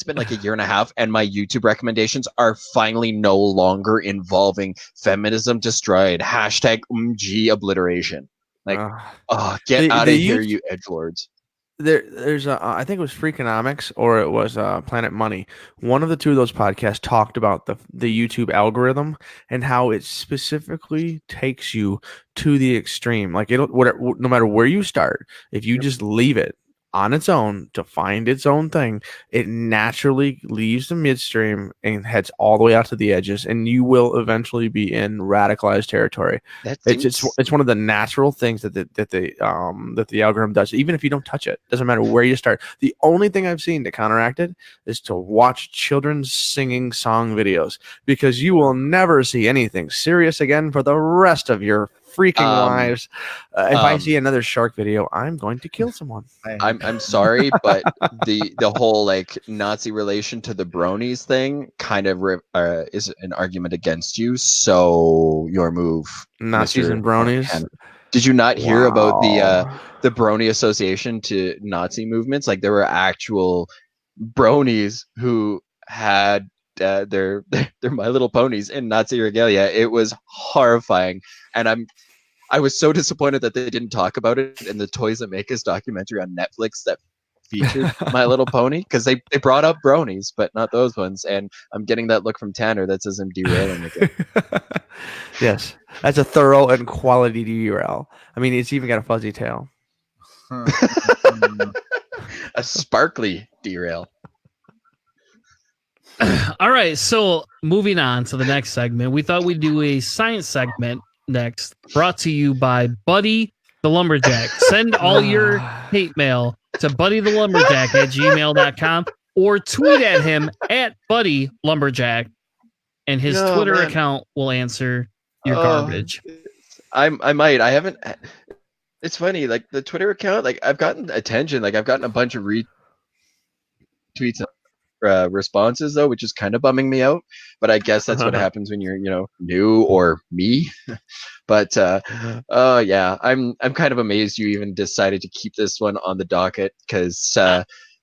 been like a year and a half, and my YouTube recommendations are finally no longer involving feminism destroyed #umg obliteration. Like, get out of here, you edgelords. There's I think it was Freakonomics or it was Planet Money. One of the two of those podcasts talked about the YouTube algorithm and how it specifically takes you to the extreme. Like no matter where you start, if you just leave it on its own to find its own thing, it naturally leaves the midstream and heads all the way out to the edges, and you will eventually be in radicalized territory. It's one of the natural things that the algorithm does, even if you don't touch it. Doesn't matter where you start. The only thing I've seen to counteract it is to watch children's singing song videos, because you will never see anything serious again for the rest of your freaking lives. If I see another shark video, I'm going to kill someone. I'm sorry, but the whole like Nazi relation to the bronies thing kind of is an argument against you. So your move, Nazis Mr. and bronies. Montana. Did you not hear about the brony association to Nazi movements? Like there were actual bronies who had their My Little Ponies in Nazi regalia. It was horrifying, and I was so disappointed that they didn't talk about it in the Toys That Make Us documentary on Netflix that featured My Little Pony, because they brought up bronies, but not those ones. And I'm getting that look from Tanner that says I'm derailing again. Yes, that's a thorough and quality derail. I mean, it's even got a fuzzy tail. A sparkly derail. All right, so moving on to the next segment, we thought we'd do a science segment next, brought to you by Buddy the Lumberjack. Send all your hate mail to buddysthelumberjack@gmail.com or tweet at him at Buddy Lumberjack. and his No, Twitter man. account will answer your Oh, garbage. I might. I haven't. It's funny. Like the Twitter account, like I've gotten attention. Like I've gotten a bunch of retweets, responses though, which is kind of bumming me out. But I guess that's what happens when you're, new or me. But yeah, I'm kind of amazed you even decided to keep this one on the docket because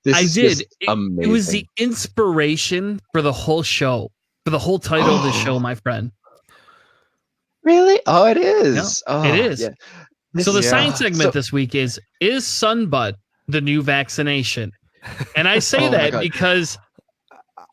this I is did. just amazing. It was the inspiration for the whole show, for the whole title of the show, my friend. Really? Oh, it is. Yeah, Oh, it is. Yeah. So the Yeah. science segment So- this week is sunbutt the new vaccination? And I say Oh my that God. because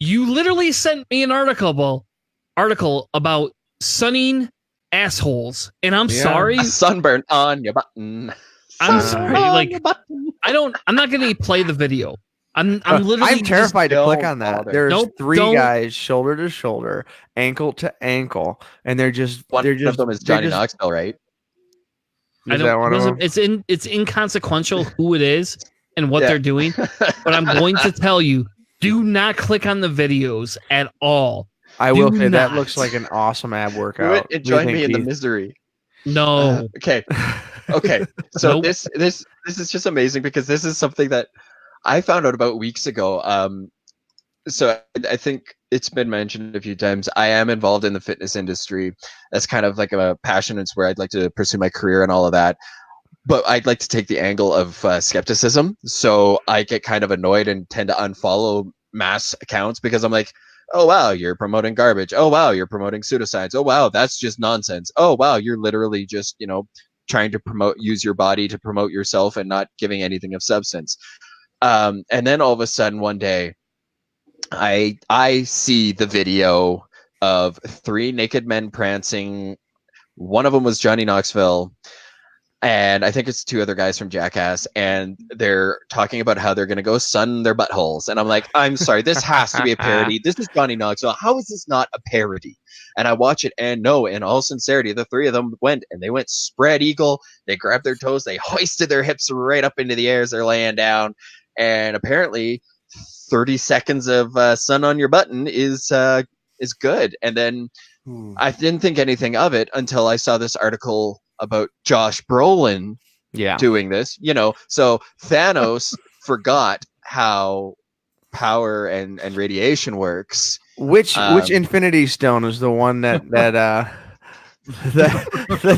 you literally sent me an article about sunning assholes, and I'm sorry, A sunburn on your button. I'm Sunburn sorry, on like your button. I'm not going to play the video. I'm literally I'm terrified to don't click on that. bother. There's Nope, 3 don't. guys shoulder to shoulder, ankle to ankle, and they're just One of them is Johnny they're just- Knoxville, right? I Is that one of don't. them? It's inconsequential who it is and what Yeah. they're doing. But I'm going to tell you, do not click on the videos at all. I will Do say that not. looks like an awesome ab Do workout. it and What do you join think, me in the Keith? misery. No. Okay. So Nope. this is just amazing because this is something that I found out about weeks ago. So I think it's been mentioned a few times. I am involved in the fitness industry. That's kind of like a passion. It's where I'd like to pursue my career and all of that. But I'd like to take the angle of skepticism. So I get kind of annoyed and tend to unfollow mass accounts because I'm like, oh, wow, you're promoting garbage. Oh, wow, you're promoting pseudoscience. Oh, wow, that's just nonsense. Oh, wow, you're literally just, trying to use your body to promote yourself and not giving anything of substance. And then all of a sudden one day, I see the video of 3 naked men prancing. One of them was Johnny Knoxville, and I think it's 2 other guys from Jackass, and they're talking about how they're going to go sun their buttholes. And I'm like, I'm sorry, this has to be a parody. This is Johnny Knoxville. How is this not a parody? And I watch it, and no, in all sincerity, the 3 of them went spread eagle. They grabbed their toes, they hoisted their hips right up into the air as they're laying down, and apparently 30 seconds of sun on your button is good. And then I didn't think anything of it until I saw this article about Josh Brolin doing this. So Thanos forgot how power and radiation works. Which Infinity Stone is the one that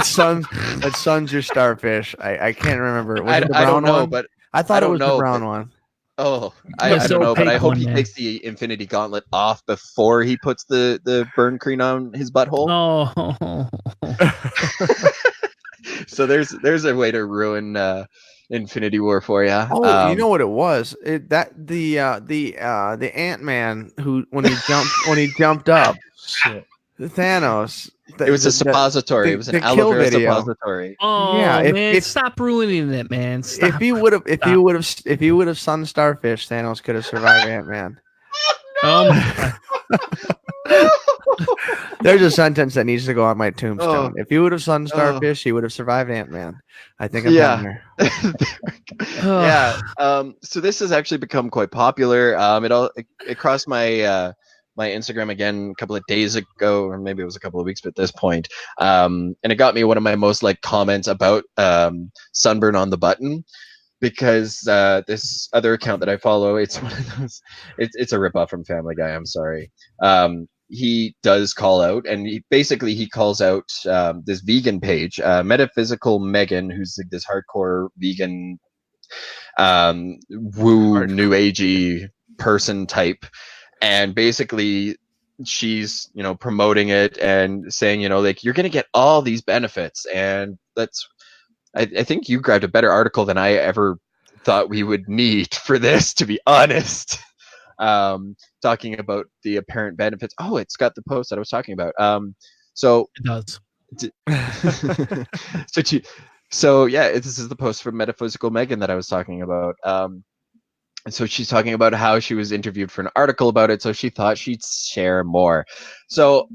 suns your starfish? I can't remember. Was it the I brown don't know, one? but I thought it was the know, brown but- one. Oh, I It's don't know, but I opaque hope one, he man. takes the Infinity Gauntlet off before he puts the burn cream on his butthole. Oh. So there's a way to ruin Infinity War for you. Oh, you know what it was? The Ant-Man who when he jumped up. Shit. Thanos. It was a suppository. It was an the kill aloe vera video. suppository. Oh, Yeah, man, if- stop ruining it, man. Stop. If he would have sun Starfish, Thanos could have survived Ant-Man. There's a sentence that needs to go on my tombstone. If he would have sun Starfish, he would have survived Ant-Man. I think I'm Yeah. there. Yeah. So this has actually become quite popular. It crossed my my Instagram again a couple of days ago, or maybe it was a couple of weeks at this point. And it got me one of my most liked comments about sunburn on the button, because this other account that I follow, it's one of those. It's a ripoff from Family Guy. I'm sorry. He does call out, and he calls out this vegan page, Metaphysical Megan, who's like this hardcore vegan, woo new agey person type, and basically she's promoting it and saying like you're gonna get all these benefits, and that's I think you grabbed a better article than I ever thought we would need for this, to be honest. Talking about the apparent benefits. Oh, it's got the post that I was talking about. So It does. so yeah, this is the post from Metaphysical Megan that I was talking about. And so she's talking about how she was interviewed for an article about it, so she thought she'd share more. So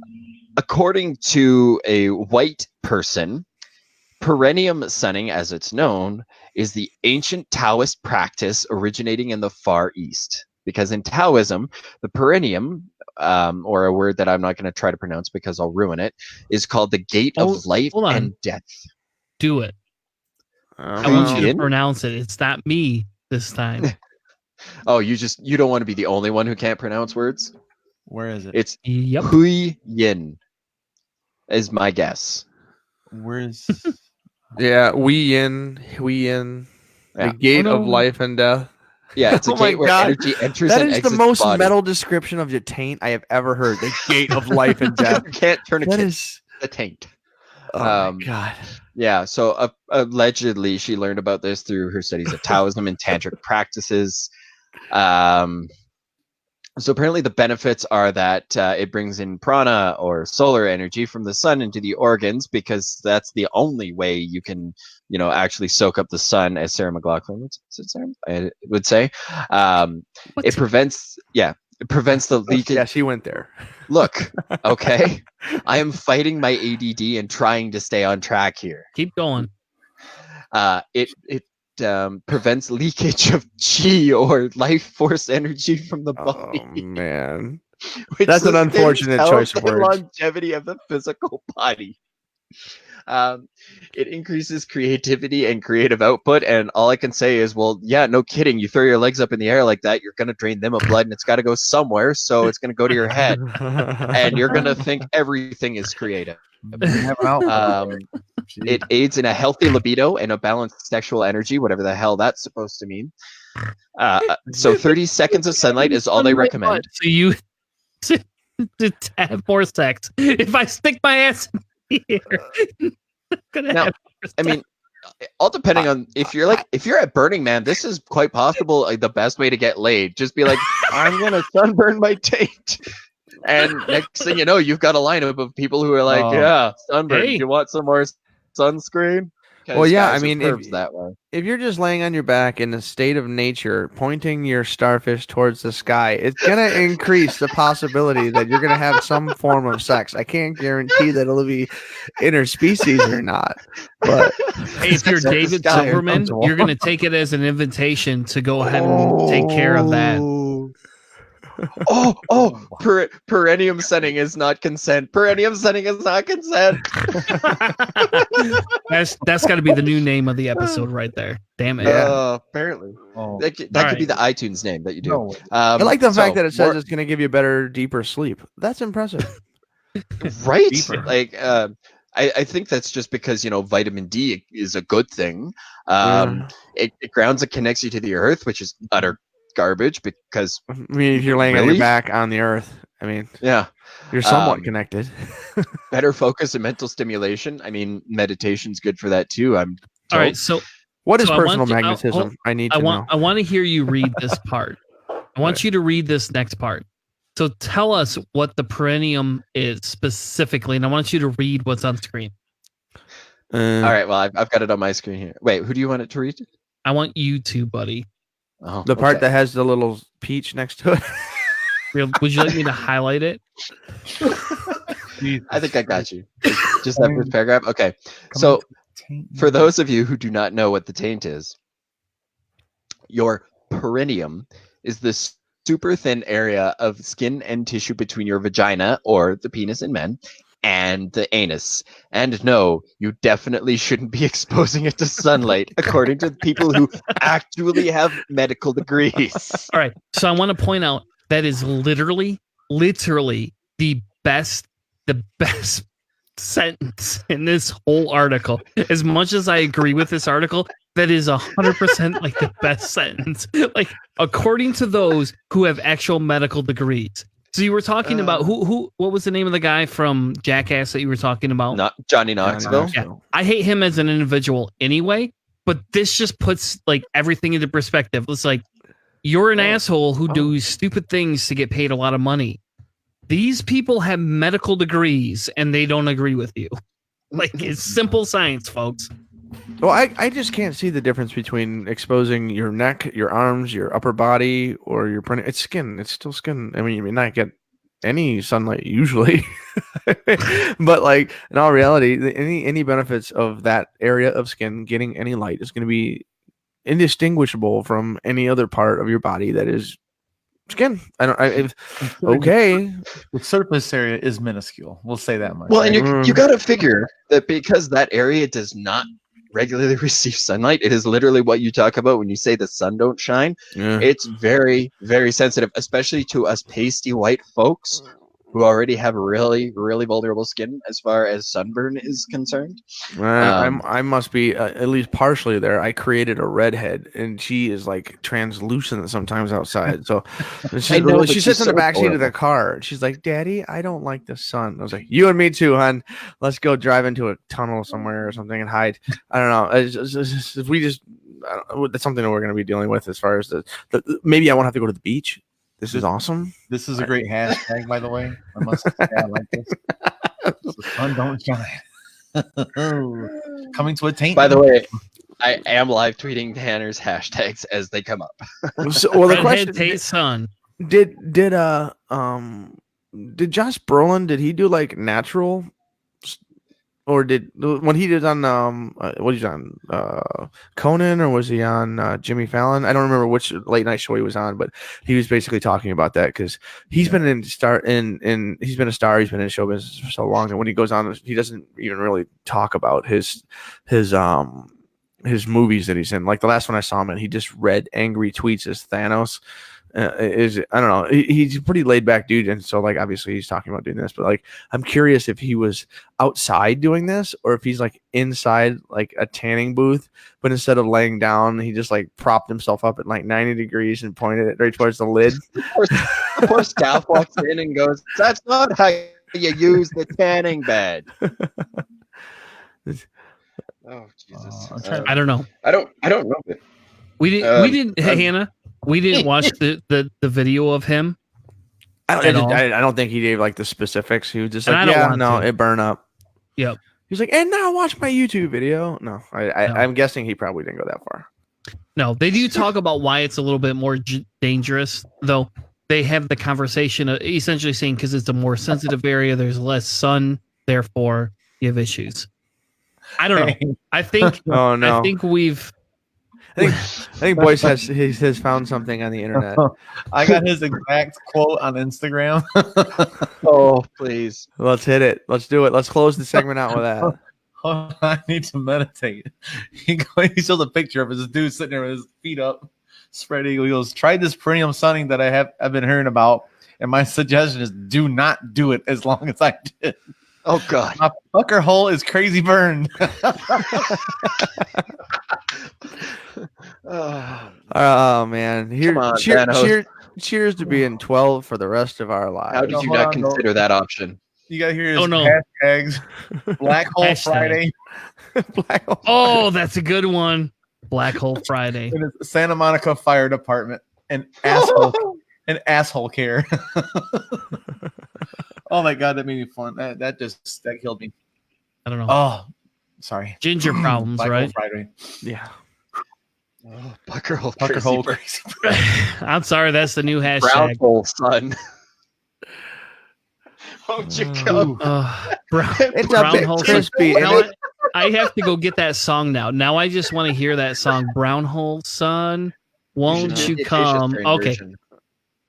according to a white person, perennium sunning, as it's known, is the ancient Taoist practice originating in the Far East. Because in Taoism, the perennium, or a word that I'm not going to try to pronounce because I'll ruin it, is called the Gate of Life hold on. and Death. Do it. I want you to pronounce it. It's not me this time. Oh, you don't want to be the only one who can't pronounce words? Where is it? It's Yep. Hui Yin is my guess. Where's Yeah, we yin, Yeah. the gate Oh, of no. life and death. Yeah, it's a Oh my gate where God. energy enters That and is exits the most body. metal description of your taint I have ever heard. The gate of life and death. You can't turn a That kid is. a taint. Oh my God. Yeah, so allegedly she learned about this through her studies of Taoism and tantric practices. So apparently the benefits are that it brings in prana or solar energy from the sun into the organs, because that's the only way you can, actually soak up the sun, as Sarah McLachlan would say. It prevents the leakage. Yeah, she went there. Look, okay, I am fighting my ADD and trying to stay on track here. Keep going. It prevents leakage of chi or life force energy from the body. Oh man, which that's an sustains unfortunate health choice of and words. longevity of the physical body. It increases creativity and creative output, and all I can say is, well, yeah, no kidding. You throw your legs up in the air like that, you're gonna drain them of blood, and it's got to go somewhere, so it's gonna go to your head, and you're gonna think everything is creative. It aids in a healthy libido and a balanced sexual energy, whatever the hell that's supposed to mean. So 30 seconds of sunlight is all they recommend. So you to have more sex. If I stick my ass in here, I'm gonna Now, have more sex. I mean, all depending on if you're at Burning Man, this is quite possible the best way to get laid. Just be like, I'm gonna sunburn my taint. And next thing you know, you've got a lineup of people who are like, yeah, sunburn. Hey. You want some more sunscreen? 'Cause Well, yeah, guys I are mean, pervs that way. if you're just laying on your back in a state of nature, pointing your starfish towards the sky, it's gonna increase the possibility that you're gonna have some form of sex. I can't guarantee that it'll be interspecies or not, but Hey, if you're David Sky Silverman, uncomfortable. you're gonna take it as an invitation to go ahead and take care of that. Perennium setting is not consent. Perennium setting is not consent. That's got to be the new name of the episode right there. Damn it. Apparently. Oh, That could All be the iTunes name that you do. no. I like the fact that it says more- it's gonna give you better, deeper sleep. That's impressive. right. Deeper. Like, I think that's just because vitamin D is a good thing. Yeah. It grounds and connects you to the earth, which is utter garbage because I mean, if you're laying on Really? your back on the earth, I mean, yeah, you're somewhat connected. better focus and mental stimulation. I mean, meditation's good for that too. I'm All right. told. So What is So I want personal to- magnetism? I need to know. I want to hear you read this part. I want you to read this next part. So tell us what the perennium is specifically, and I want you to read what's on screen. All right, well, I've got it on my screen here. Wait, who do you want it to read? I want you to, buddy. Oh, The part okay. that has the little peach next to it. Would you like me to highlight it? I think I got you. Just that first paragraph. Okay, so for those of you who do not know what the taint is, your perineum is this super thin area of skin and tissue between your vagina, or the penis in men, and the anus. And no, you definitely shouldn't be exposing it to sunlight, according to people who actually have medical degrees. All right. So I want to point out that is literally the best sentence in this whole article. As much as I agree with this article, that is 100% like the best sentence. Like, according to those who have actual medical degrees. So you were talking about what was the name of the guy from Jackass that you were talking about? Not Johnny Knoxville. Yeah. I hate him as an individual anyway, but this just puts like everything into perspective. It's like, you're an asshole who do stupid things to get paid a lot of money. These people have medical degrees and they don't agree with you. Like, it's simple science, folks. Well, I just can't see the difference between exposing your neck, your arms, your upper body, or your it's skin. It's still skin. I mean, you may not get any sunlight usually, but like in all reality, any benefits of that area of skin getting any light is going to be indistinguishable from any other part of your body that is skin. Okay. The surface area is minuscule. We'll say that much. Well, and right? you got to figure that because that area does not regularly receive sunlight, it is literally what you talk about when you say the sun don't shine. Yeah. It's very, very sensitive, especially to us pasty white folks who already have really, really vulnerable skin as far as sunburn is concerned. I must be at least partially there. I created a redhead, and she is like translucent sometimes outside. So she sits in the back seat of the car. She's like, "Daddy, I don't like the sun." I was like, "You and me too, hon. Let's go drive into a tunnel somewhere or something and hide." I don't know. That's something that we're going to be dealing with as far as maybe I won't have to go to the beach. This is awesome. This is a great hashtag, by the way. I must say, I like this. The sun don't shine. Coming to a taint. By the way, I am live tweeting Tanner's hashtags as they come up. The question: Tate sun. Did Josh Brolin? Did he do like natural? Or when he did on what he's on Conan, or was he on Jimmy Fallon? I don't remember which late night show he was on, but he was basically talking about that because he's been he's been a star. He's been in show business for so long, and when he goes on, he doesn't even really talk about his movies that he's in. Like the last one I saw him in, he just read angry tweets as Thanos. I don't know. He's a pretty laid back dude, and so like obviously he's talking about doing this, but like I'm curious if he was outside doing this or if he's like inside like a tanning booth, but instead of laying down, he just like propped himself up at like 90 degrees and pointed it right towards the lid. Of course, staff walks in and goes, "That's not how you use the tanning bed." Oh Jesus! I don't know. I don't know. We didn't. Hey, Hannah. We didn't watch the video of him. I don't think he gave like the specifics. He was just like, it burned up. Yep. He's like, and now watch my YouTube video. No, I'm guessing he probably didn't go that far. No, they do talk about why it's a little bit more dangerous, though. They have the conversation essentially saying because it's a more sensitive area, there's less sun, therefore you have issues. I don't know. I think. Oh no. I think we've. I think Boyce has found something on the internet. I got his exact quote on Instagram. Oh, please. Let's hit it. Let's do it. Let's close the segment out with that. I need to meditate. He shows a picture of this dude sitting there with his feet up, spread eagle. He goes, "Try this perineum sunning that I've been hearing about, and my suggestion is do not do it as long as I did." Oh God, my fucker hole is crazy burned. Oh man! Cheers to being 12 for the rest of our lives. How did you not consider that option? You gotta hear his hashtags. Black Hole Friday. Black Hole. Oh, that's a good one. Black Hole Friday. And it's Santa Monica Fire Department and asshole care. Oh my God, that made me fun. That killed me. I don't know. Oh, sorry. Ginger problems, Black right? Hole Friday. Yeah. Oh, Pucker hole crazy. I'm sorry, that's the new hashtag. Brown hole sun. Won't you go? Brown hole crispy. I have to go get that song now. Now I just want to hear that song. Brown hole sun, won't you come? Okay.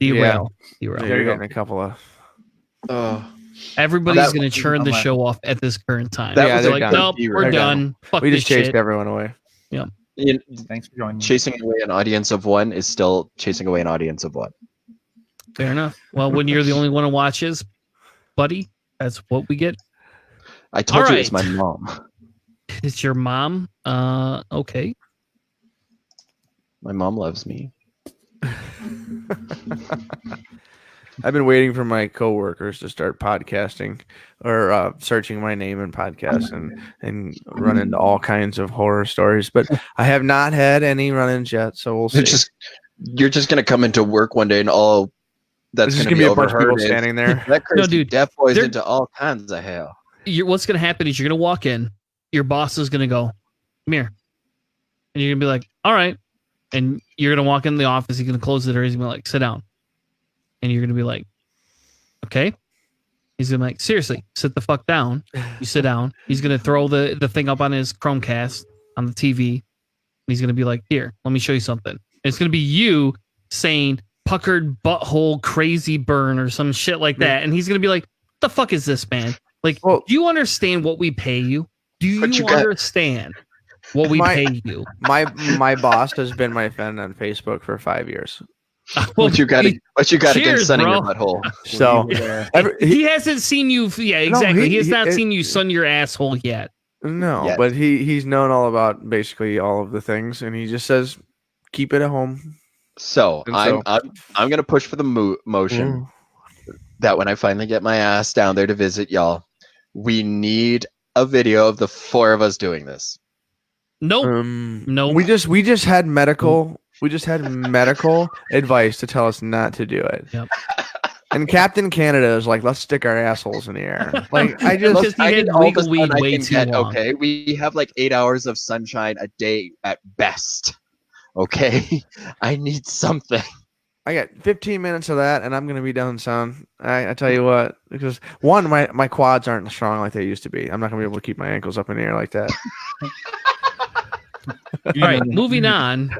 Derail. You're getting a couple of. Everybody's going to turn the show off at this current time. They're like, nope, we're done. Fuck we this just chased shit. everyone away. Yeah. Thanks for joining me. Chasing away an audience of one is still chasing away an audience of one. Fair enough. Well, when you're the only one who watches, buddy, that's what we get. I told you it's my mom. It's your mom? Okay. My mom loves me. I've been waiting for my coworkers to start podcasting or searching my name in podcasts and run into all kinds of horror stories, but I have not had any run-ins yet, so we'll see. You're just going to come into work one day and all that's going to be a bunch of people overheard standing there. That crazy deaf boy's into all kinds of hell. What's going to happen is you're going to walk in, your boss is going to go, "Come here." And you're going to be like, "All right." And you're going to walk in the office, he's going to close the door, he's going to be like, "Sit down." And you're going to be like, "Okay." He's going to be like, "Seriously, sit the fuck down." You sit down. He's going to throw the thing up on his Chromecast on the TV. And he's going to be like, "Here, let me show you something." And it's going to be you saying puckered butthole crazy burn or some shit like that, and he's gonna be like, "What the fuck is this, man? Like, do you understand what we pay you? Do you understand what we pay you?" My boss has been my friend on Facebook for 5 years. What you got against cheers, sunning bro. your butthole? So he hasn't seen you. Yeah, exactly. he has not he- seen you sun your asshole yet. No, Yet. but he's known all about basically all of the things, and he just says, "Keep it at home." So And I'm gonna push for the motion that when I finally get my ass down there to visit y'all, we need a video of the four of us doing this. Nope. Nope. We just had medical. We just had medical advice to tell us not to do it. Yep. And Captain Canada is like, let's stick our assholes in the air. Like I just Because he had all the legal weed sun I way can too get, long. okay? We have like 8 hours of sunshine a day at best. Okay? I need something. I got 15 minutes of that, and I'm gonna be done, son. I tell you what, because one, my quads aren't strong like they used to be. I'm not gonna be able to keep my ankles up in the air like that. All right, moving on.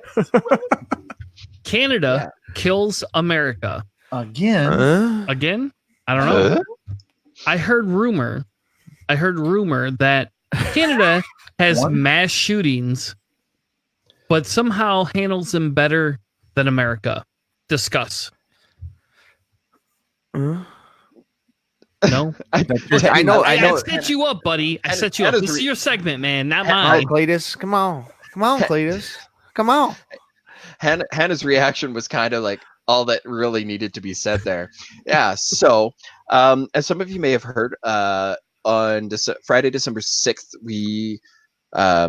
Canada kills America Again. again. I don't know. I heard rumor that Canada has mass shootings, but somehow handles them better than America. Discuss. No, I know. I set you up, buddy. I set you up. This is your segment, man, not Come on, mine. Cletus. Come on, Cletus. Come on. Hannah's reaction was kind of like all that really needed to be said there. Yeah. So, as some of you may have heard, on Friday, December 6th, we, I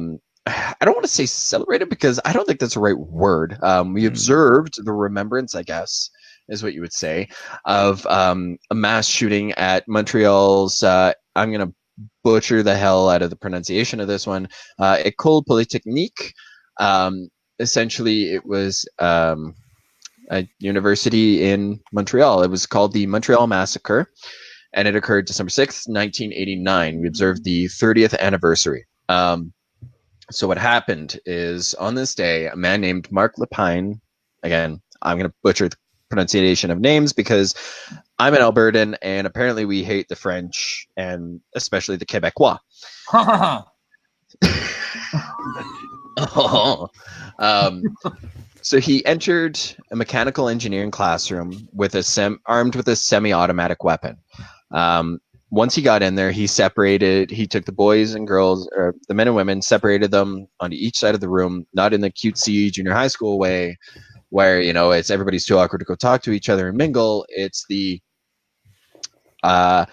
don't want to say celebrated because I don't think that's the right word. We observed the remembrance, I guess, is what you would say, of a mass shooting at Montreal's, I'm going to butcher the hell out of the pronunciation of this one, École Polytechnique. Essentially, it was a university in Montreal. It was called the Montreal Massacre, and it occurred December 6th, 1989. We observed the 30th anniversary. So what happened is, on this day, a man named Marc Lepine, again, I'm going to butcher the pronunciation of names because I'm an Albertan, and apparently we hate the French, and especially the Quebecois. So he entered a mechanical engineering classroom with armed with a semi-automatic weapon. Once he got in there, he took the boys and girls, or the men and women, separated them onto each side of the room, not in the cutesy junior high school way where, it's everybody's too awkward to go talk to each other and mingle. It's the, I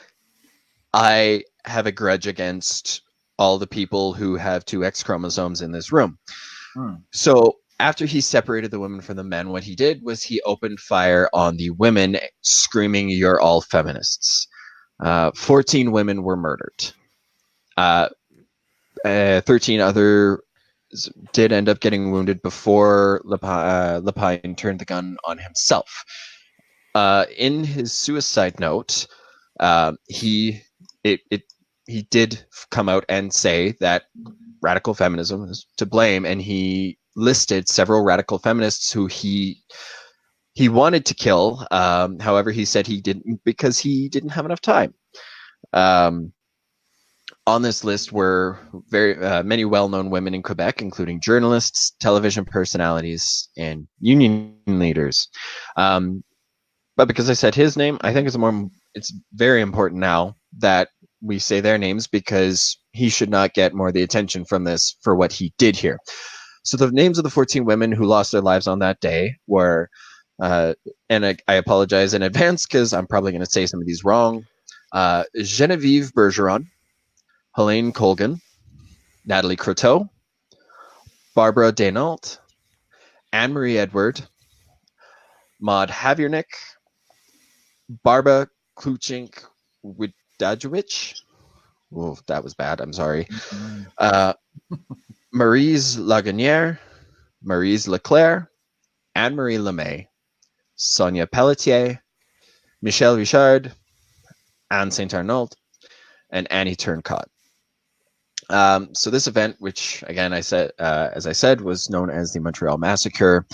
have a grudge against all the people who have two X chromosomes in this room. So after he separated the women from the men, what he did was he opened fire on the women, screaming, "You're all feminists." 14 women were murdered. 13 others did end up getting wounded before Lepine turned the gun on himself. In his suicide note, he did come out and say that radical feminism is to blame, and he listed several radical feminists who he wanted to kill. However, he said he didn't because he didn't have enough time. On this list were very many well-known women in Quebec, including journalists, television personalities, and union leaders. But because I said his name, I think it's very important now that we say their names because he should not get more of the attention from this for what he did here. So the names of the 14 women who lost their lives on that day were, and I apologize in advance because I'm probably going to say some of these wrong, Genevieve Bergeron, Helene Colgan, Natalie Croteau, Barbara Denault, Anne-Marie Edward, Maud Haviernick, Barba Kluchink Widajewicz. Oh, that was bad. I'm sorry. Maryse Lagunière, Maryse Leclerc, Anne-Marie Lemay, Sonia Pelletier, Michelle Richard, Anne St. Arnaud, and Annie Turncott. So this event, which again as I said, was known as the Montreal Massacre.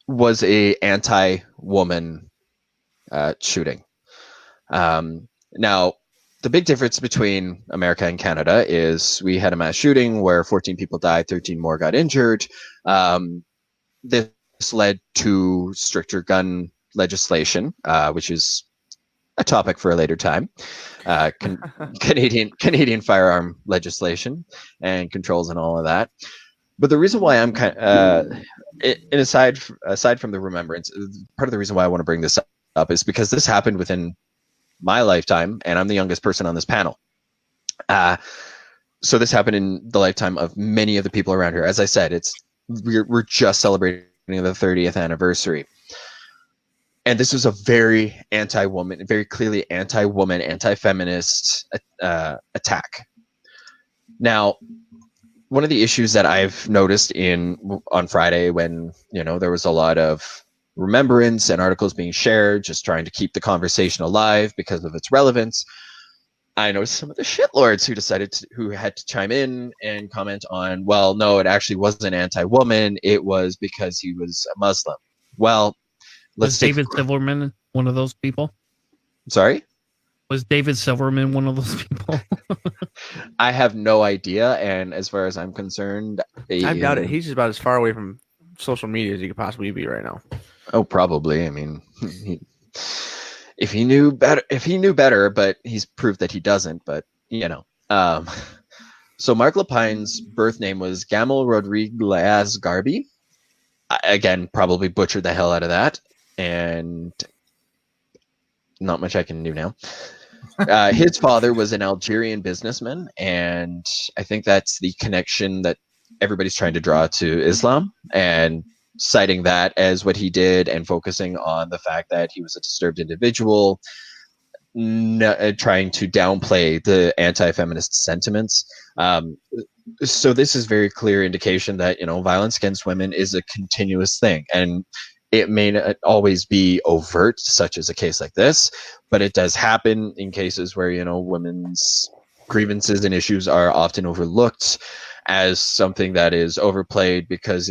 was a anti-woman shooting. Now, the big difference between America and Canada is we had a mass shooting where 14 people died, 13 more got injured. This led to stricter gun legislation, which is a topic for a later time. Canadian firearm legislation and controls and all of that. But the reason why I'm aside from the remembrance, part of the reason why I want to bring this up is because this happened within my lifetime, and I'm the youngest person on this panel. So this happened in the lifetime of many of the people around here. As I said, we're just celebrating the 30th anniversary. And this was a very anti-woman, very clearly anti-woman, anti-feminist attack. Now, one of the issues that I've noticed on Friday when, there was a lot of remembrance and articles being shared, just trying to keep the conversation alive because of its relevance, I noticed some of the shitlords who had to chime in and comment on, well, no, it actually wasn't anti-woman. It was because he was a Muslim. Well, was David Silverman one of those people? Sorry? Was David Silverman one of those people? I have no idea, and as far as I'm concerned, I doubt it. He's just about as far away from social media as he could possibly be right now. Oh, probably. I mean, if he knew better, but he's proved that he doesn't. But so Mark Lepine's birth name was Gamal Rodriguez Garby. Again, probably butchered the hell out of that, and not much I can do now. His father was an Algerian businessman, and I think that's the connection that everybody's trying to draw to Islam, and citing that as what he did and focusing on the fact that he was a disturbed individual, trying to downplay the anti-feminist sentiments. So this is very clear indication that, violence against women is a continuous thing, and it may not always be overt, such as a case like this, but it does happen in cases where, women's grievances and issues are often overlooked as something that is overplayed because,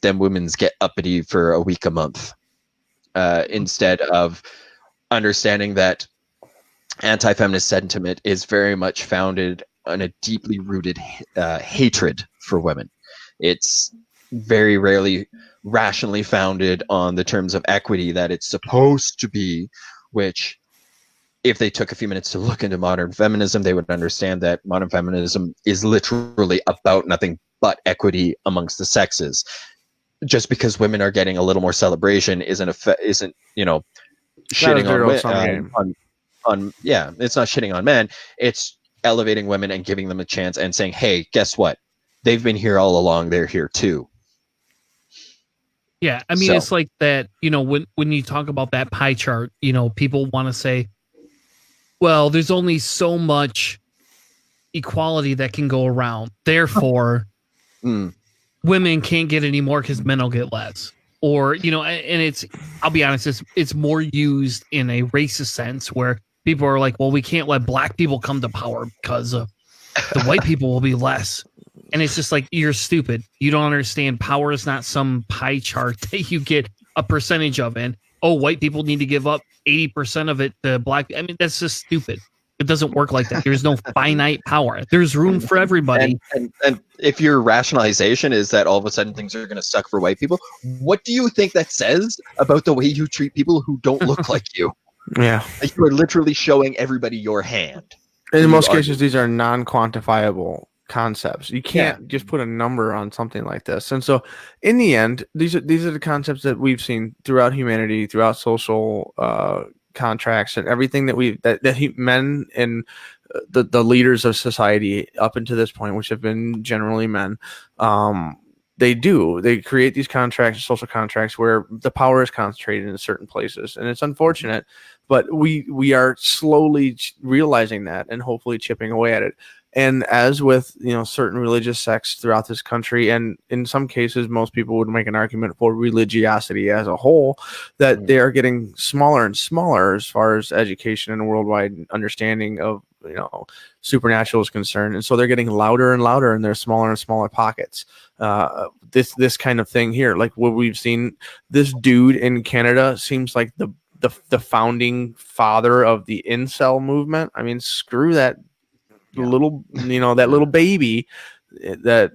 them women's get uppity for a week a month, instead of understanding that anti-feminist sentiment is very much founded on a deeply rooted hatred for women. It's very rarely rationally founded on the terms of equity that it's supposed to be, which if they took a few minutes to look into modern feminism, they would understand that modern feminism is literally about nothing but equity amongst the sexes. Just because women are getting a little more celebration isn't shitting on it's not shitting on men. It's elevating women and giving them a chance and saying, hey, guess what? They've been here all along. They're here too. Yeah, I mean, it's like that, when you talk about that pie chart, people want to say, well, there's only so much equality that can go around. Therefore, women can't get any more because men will get less. Or, and I'll be honest, it's more used in a racist sense where people are like, well, we can't let black people come to power because the white people will be less. And it's just like, you're stupid. You don't understand. Power is not some pie chart that you get a percentage of. And, white people need to give up 80% of it to black. I mean, that's just stupid. It doesn't work like that. There's no finite power. There's room for everybody. And if your rationalization is that all of a sudden things are going to suck for white people, what do you think that says about the way you treat people who don't look like you? Yeah. You are literally showing everybody your hand. In most cases, these are non-quantifiable concepts. You can't just put a number on something like this. And so in the end, these are the concepts that we've seen throughout humanity, throughout social contracts and everything that men and the leaders of society up until this point, which have been generally men, they create these contracts, social contracts, where the power is concentrated in certain places. And it's unfortunate, but we are slowly realizing that and hopefully chipping away at it. And as with, certain religious sects throughout this country, and in some cases, most people would make an argument for religiosity as a whole, that they are getting smaller and smaller as far as education and worldwide understanding of supernatural is concerned, and so they're getting louder and louder in their smaller and smaller pockets. This kind of thing here, like what we've seen, this dude in Canada seems like the founding father of the incel movement. I mean, screw that little baby that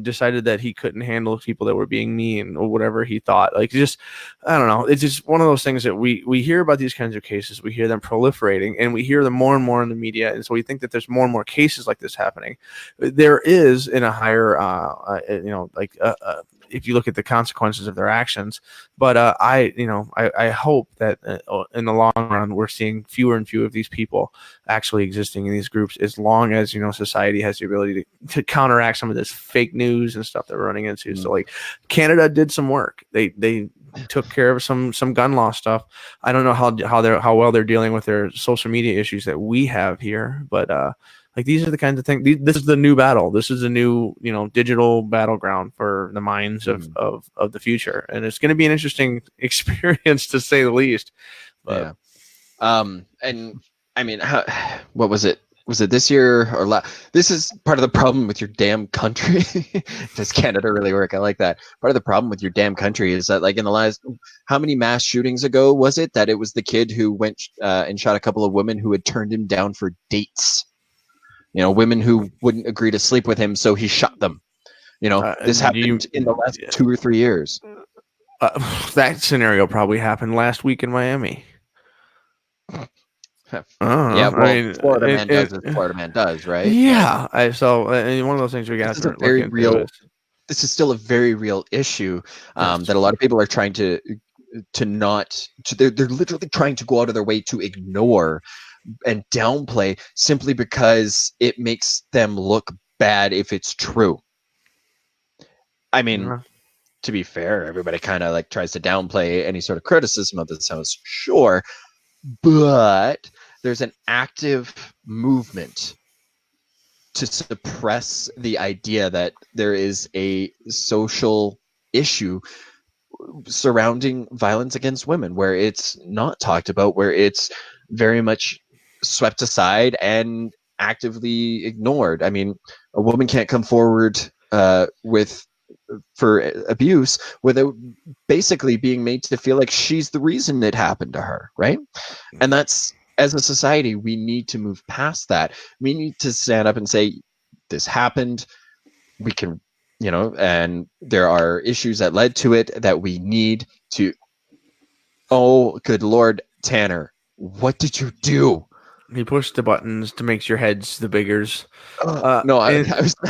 decided that he couldn't handle people that were being mean or whatever he thought. Like, just, I don't know, it's just one of those things that we hear about these kinds of cases, we hear them proliferating, and we hear them more and more in the media, and so we think that there's more and more cases like this happening. There is in a higher if you look at the consequences of their actions, but I hope that in the long run we're seeing fewer and fewer of these people actually existing in these groups, as long as society has the ability to counteract some of this fake news and stuff that we're running into. So like Canada did some work. They took care of some gun law stuff. I don't know how well they're dealing with their social media issues that we have here, but like, these are the kinds of things. This is the new battle. This is a new, digital battleground for the minds of the future, and it's going to be an interesting experience to say the least. But, and I mean, what was it? Was it this year or last? This is part of the problem with your damn country. Does Canada really work? I like that. Part of the problem with your damn country is that, like, in the last, how many mass shootings ago was it that it was the kid who went and shot a couple of women who had turned him down for dates? Women who wouldn't agree to sleep with him, so he shot them. This happened in the last 2 or 3 years. That scenario probably happened last week in Miami. Florida man does as Florida man does, right? Yeah. One of those things we got to very real. This is still a very real issue that a lot of people are trying to not. They're literally trying to go out of their way to ignore and downplay simply because it makes them look bad if it's true. I mean, to be fair, everybody kind of like tries to downplay any sort of criticism of this house, sure, but there's an active movement to suppress the idea that there is a social issue surrounding violence against women, where it's not talked about, where it's very much swept aside and actively ignored. I mean, a woman can't come forward for abuse without basically being made to feel like she's the reason it happened to her, right? And that's, as a society, we need to move past that. We need to stand up and say, this happened. We can, and there are issues that led to it that we need to. Oh, good Lord, Tanner, what did you do? He pushed the buttons to make your heads the biggers. No, I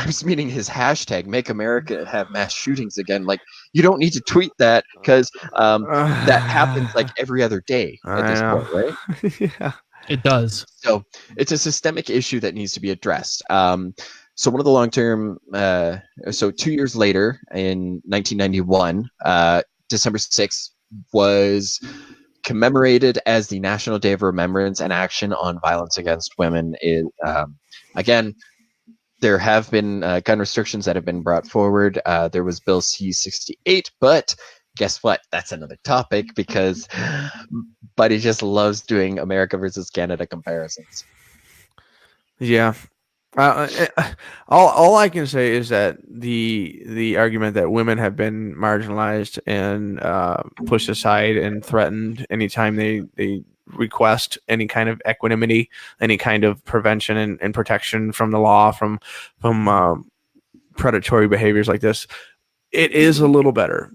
was meaning his hashtag, Make America Have Mass Shootings Again. Like, you don't need to tweet that, because that happens like every other day at this point, right? Yeah, it does. So it's a systemic issue that needs to be addressed. So one of the long-term, 2 years later, in 1991, December 6th was commemorated as the National Day of Remembrance and Action on Violence Against Women. Again, there have been gun restrictions that have been brought forward. There was Bill C-68, but guess what? That's another topic, because Buddy just loves doing America versus Canada comparisons. Yeah. All I can say is that the argument that women have been marginalized and pushed aside and threatened anytime they request any kind of equanimity, any kind of prevention and protection from the law, from predatory behaviors like this, it is a little better.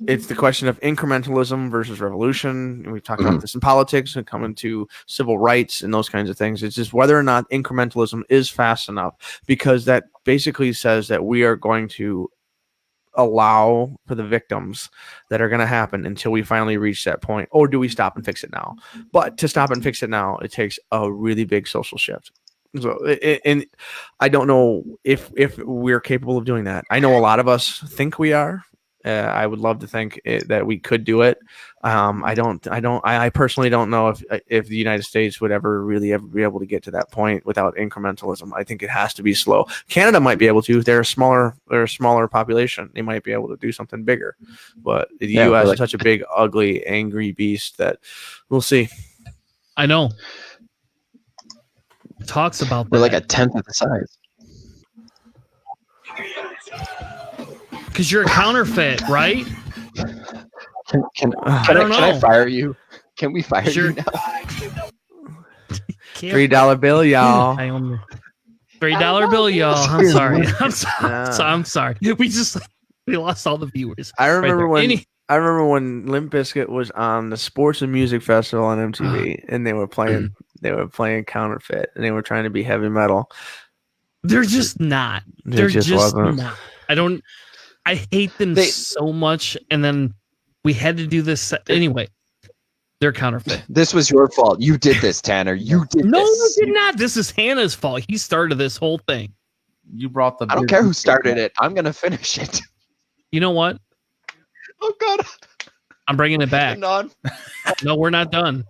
It's the question of incrementalism versus revolution. We've talked about this in politics and coming to civil rights and those kinds of things. It's just whether or not incrementalism is fast enough, because that basically says that we are going to allow for the victims that are going to happen until we finally reach that point. Or do we stop and fix it now? But to stop and fix it now, it takes a really big social shift. So, and I don't know if we're capable of doing that. I know a lot of us think we are. I would love to think that we could do it. I personally don't know if the United States would ever be able to get to that point without incrementalism. I think it has to be slow. Canada might be able to. They're a smaller population. They might be able to do something bigger, but the U.S. is such a big, ugly, angry beast that we'll see. I know. talks about We're that. like a tenth of the size. Because you're a counterfeit, right? Can don't I know. fire you? Can we fire Sure. you now? $3 bill, y'all. I only $3 bill, y'all. I'm sorry. I'm sorry. We lost all the viewers. I remember right there. I remember when Limp Bizkit was on the Sports and Music Festival on MTV, and they were playing Counterfeit, and they were trying to be heavy metal. They're just not. They're just wasn't. not. I hate them so much, and then we had to do this anyway. They're counterfeit. This was your fault. You did this, Tanner. You did No, this. I did not. This is Hannah's fault. He started this whole thing. You brought the. I don't care who started it. I'm gonna finish it. You know what? Oh God. I'm bringing it back. On. No, we're not done.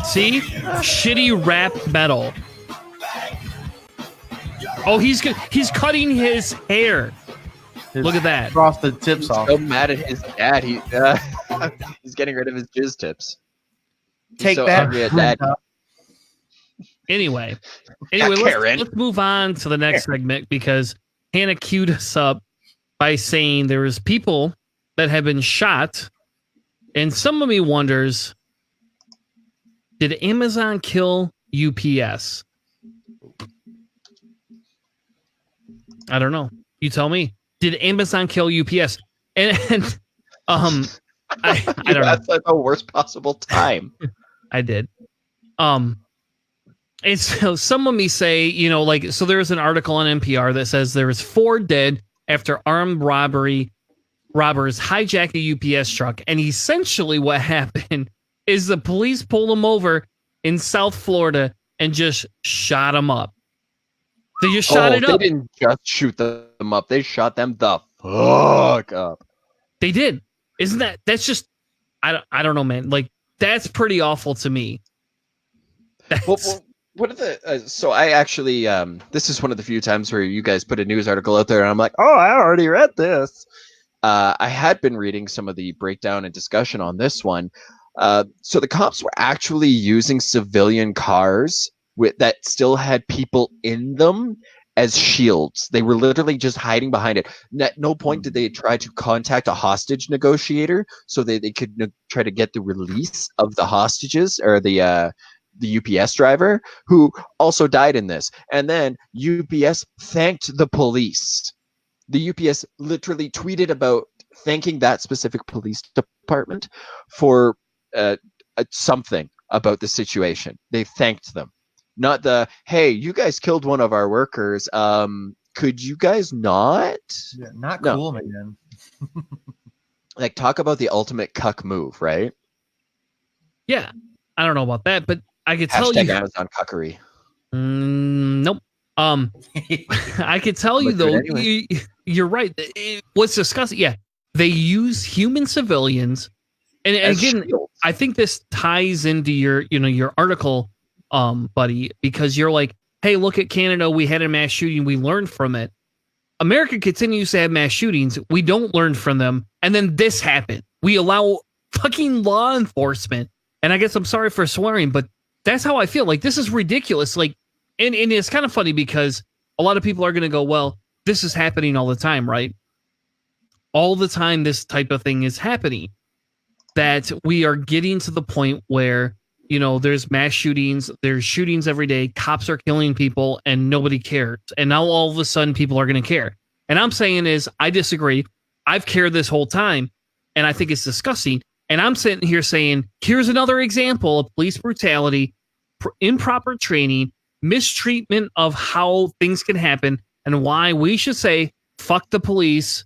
See? Shitty rap metal. Oh, he's cutting his hair. Look at that. Frosted tips off. So mad at his dad. He's getting rid of his jizz tips. He's Take so that. angry at dad. Anyway, Karen. let's move on to the next segment because Hannah queued us up by saying there was people that have been shot, and some of me wonders, did Amazon kill UPS? I don't know. You tell me. Did Amazon kill UPS? And I don't know. That's like the worst possible time. I did. And so some of me say, so there's an article on NPR that says there was 4 dead after armed robbers hijacked a UPS truck. And essentially what happened is the police pulled them over in South Florida and just shot them up. They just shot it up. They didn't just shoot them up. They shot them the fuck up. They did. That's just, I don't know, man. Like, that's pretty awful to me. Well, what are the, so I actually, this is one of the few times where you guys put a news article out there and I'm like, oh, I already read this. I had been reading some of the breakdown and discussion on this one. So the cops were actually using civilian cars that still had people in them as shields. They were literally just hiding behind it. At no point did they try to contact a hostage negotiator so they could try to get the release of the hostages or the UPS driver who also died in this. And then UPS thanked the police. The UPS literally tweeted about thanking that specific police department for something about the situation. They thanked them. Not the, hey, you guys killed one of our workers. Could you guys not? Yeah, not No. cool, man. Like, talk about the ultimate cuck move, right? Yeah. I don't know about that, but I could tell Hashtag you. Amazon cuckery. Nope. I could tell you Let's do though, it anyway. you're right. What's disgusting? Yeah, they use human civilians, and As again, shields. I think this ties into your article, buddy, because you're like, hey, look at Canada. We had a mass shooting. We learned from it. America continues to have mass shootings. We don't learn from them, and then this happened. We allow fucking law enforcement, and I guess I'm sorry for swearing, but that's how I feel. Like, this is ridiculous. Like. And it's kind of funny because a lot of people are going to go, well, this is happening all the time, right? All the time this type of thing is happening. That we are getting to the point where, there's mass shootings, there's shootings every day, cops are killing people, and nobody cares. And now all of a sudden people are going to care. And I'm saying is, I disagree. I've cared this whole time, and I think it's disgusting. And I'm sitting here saying, here's another example of police brutality, improper training, mistreatment of how things can happen, and why we should say fuck the police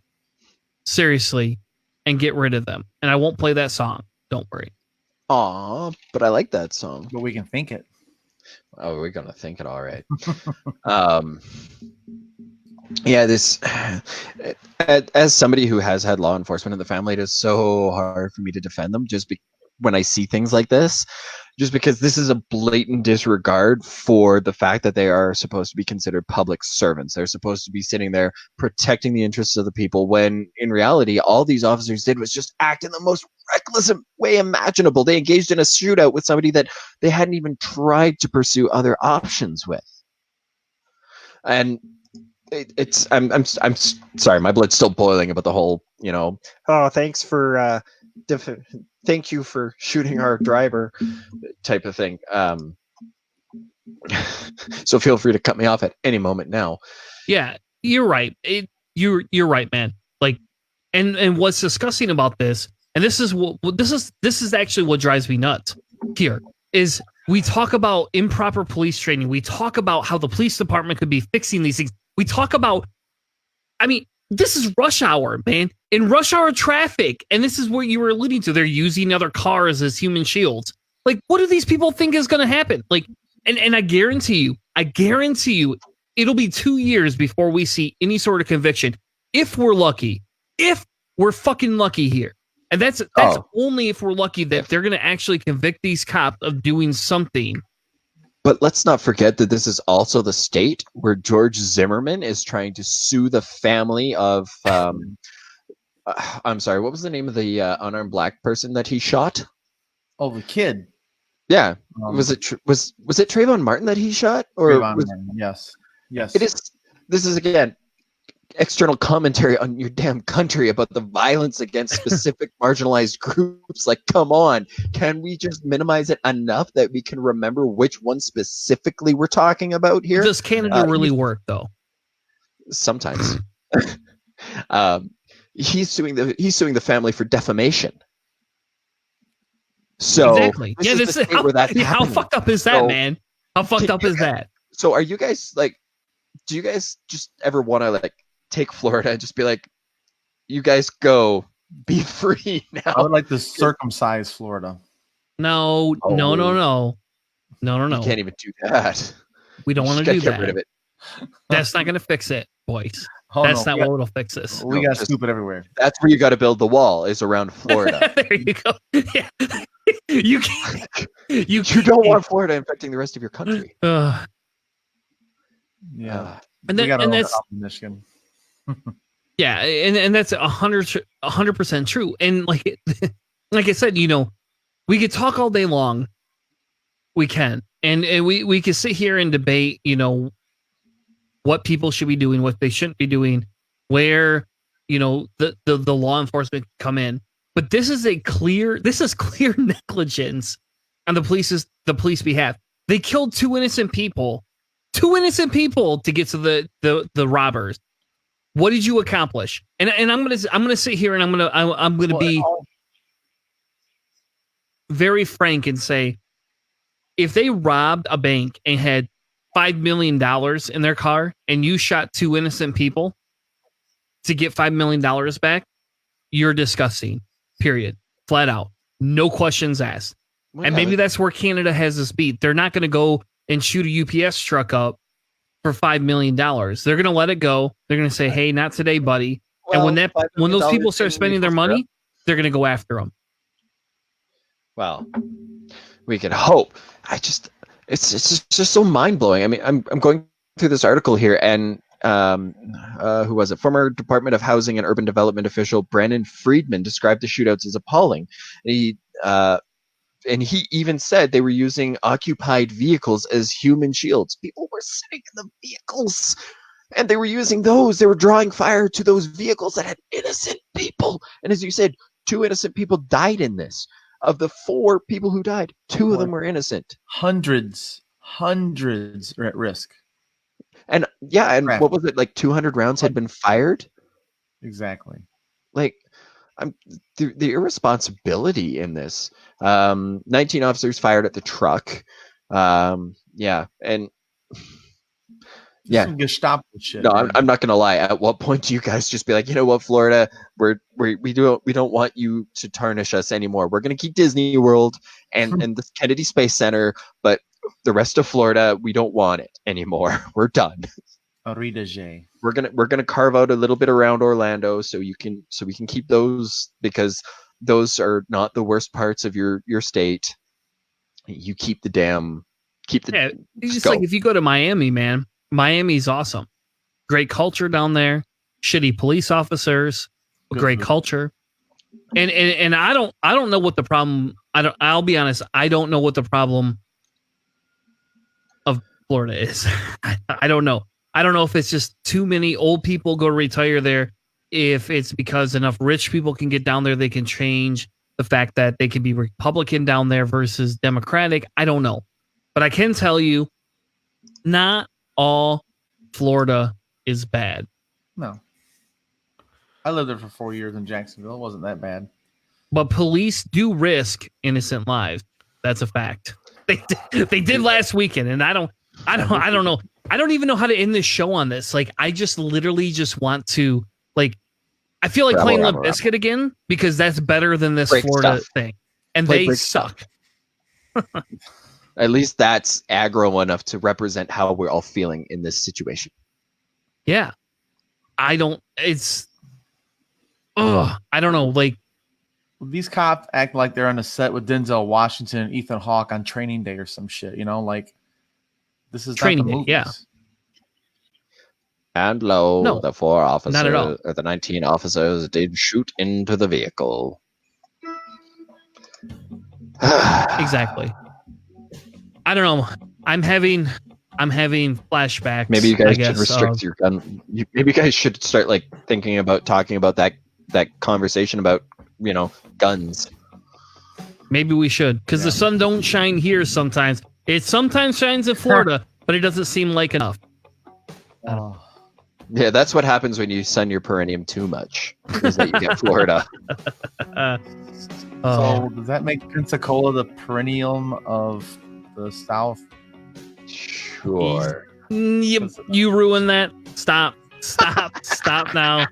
seriously and get rid of them. And I won't play that song, don't worry. Aw, but I like that song. But we can think it. Oh, we're gonna think it all right. Yeah, this as somebody who has had law enforcement in the family, it is so hard for me to defend them just when I see things like this, just because this is a blatant disregard for the fact that they are supposed to be considered public servants. They're supposed to be sitting there protecting the interests of the people, when in reality, all these officers did was just act in the most reckless way imaginable. They engaged in a shootout with somebody that they hadn't even tried to pursue other options with. And I'm sorry, my blood's still boiling about the whole, oh, thank you for shooting our driver type of thing. So feel free to cut me off at any moment now. Yeah, you're right. You're right, man. Like, and what's disgusting about this, and this is actually what drives me nuts here, is we talk about improper police training. We talk about how the police department could be fixing these things. We talk about, I mean, this is rush hour, man. In rush hour traffic, and this is what you were alluding to. They're using other cars as human shields. Like, what do these people think is going to happen? Like, and I guarantee you, it'll be 2 years before we see any sort of conviction. If we're lucky, if we're fucking lucky here. And that's only if we're lucky that they're going to actually convict these cops of doing something. But let's not forget that this is also the state where George Zimmerman is trying to sue the family of, I'm sorry, what was the name of the unarmed black person that he shot? Oh, the kid. Yeah. Was it Trayvon Martin that he shot? Or Martin, yes. It is. This is, again, external commentary on your damn country about the violence against specific marginalized groups. Like, come on, can we just minimize it enough that we can remember which one specifically we're talking about here? Does Canada really work, though? Sometimes. He's suing the family for defamation. So exactly. Yeah, this is how fucked up is that, man? How fucked up is that? So are you guys do you guys just ever want to take Florida and just be like, you guys go, be free now? I would like to circumcise Florida. No. You can't even do that. We don't want to do that. Get rid of it. That's not going to fix it, boys. That's not what will fix this. We got stupid everywhere. That's where you got to build the wall, is around Florida. There you go. Yeah. You don't want Florida infecting the rest of your country. Yeah. And that's Michigan. Yeah, and that's 100% true. And like I said, we could talk all day long. We can, and we could sit here and debate, what people should be doing, what they shouldn't be doing, where the law enforcement come in. But this is clear negligence on the police behalf. They killed two innocent people to get to the robbers. What did you accomplish? And I'm gonna sit here and I'm gonna be very frank and say, if they robbed a bank and had $5 million in their car and you shot two innocent people to get $5 million back, you're disgusting. Period. Flat out. No questions asked. Well, and maybe that's where Canada has this beat. They're not going to go and shoot a UPS truck up for $5 million. They're going to let it go. They're going to say, hey, not today, buddy. Well, and when those people start spending their money, they're going to go after them. Well, we can hope. It's just so mind blowing. I mean, I'm going through this article here, and who was it? Former Department of Housing and Urban Development official Brandon Friedman described the shootouts as appalling. And he even said they were using occupied vehicles as human shields. People were sitting in the vehicles, and they were using those. They were drawing fire to those vehicles that had innocent people. And as you said, 2 innocent people died in this. Of the 4 people who died, 2 of them were innocent. Hundreds are at risk. And what was it, like 200 rounds had been fired? Exactly. Like, the irresponsibility in this. 19 officers fired at the truck. And some Gestapo shit. No, I'm not gonna lie. At what point do you guys just be like, you know what, Florida, we don't want you to tarnish us anymore. We're gonna keep Disney World and the Kennedy Space Center, but the rest of Florida, we don't want it anymore. We're done. We're gonna carve out a little bit around Orlando so we can keep those, because those are not the worst parts of your state. You keep the Yeah, it's just go. like if you go to Miami, man, Miami's awesome. Great culture down there. Shitty police officers. Great culture. And I don't know what the problem. I'll be honest. I don't know what the problem of Florida is. I don't know. I don't know if it's just too many old people go to retire there. If it's because enough rich people can get down there, they can change the fact that they can be Republican down there versus Democratic. I don't know. But I can tell you, not all Florida is bad. No. I lived there for 4 years in Jacksonville. It wasn't that bad. But police do risk innocent lives. That's a fact. They did last weekend, and I don't know. I don't even know how to end this show on this. Like, I just literally just want to, like, I feel like playing Limp Bizkit again because that's better than this Florida thing. And they suck. At least that's aggro enough to represent how we're all feeling in this situation. Yeah. I don't know. Like, these cops act like they're on a set with Denzel Washington and Ethan Hawke on Training Day or some shit, you know, like this is Training not the Day, movies. yeah. And lo, the 4 officers, not at all. Or the 19 officers did shoot into the vehicle. Exactly. I don't know. I'm having flashbacks. Maybe you guys should restrict your gun. Maybe you guys should start like thinking about talking about that conversation about, you know, guns. Maybe we should, because the sun don't shine here sometimes. It sometimes shines in Florida, but it doesn't seem like enough. Yeah, that's what happens when you sun your perineum too much, is that you get Florida. So does that make Pensacola the perineum of the South? Sure. You ruined that. Stop now.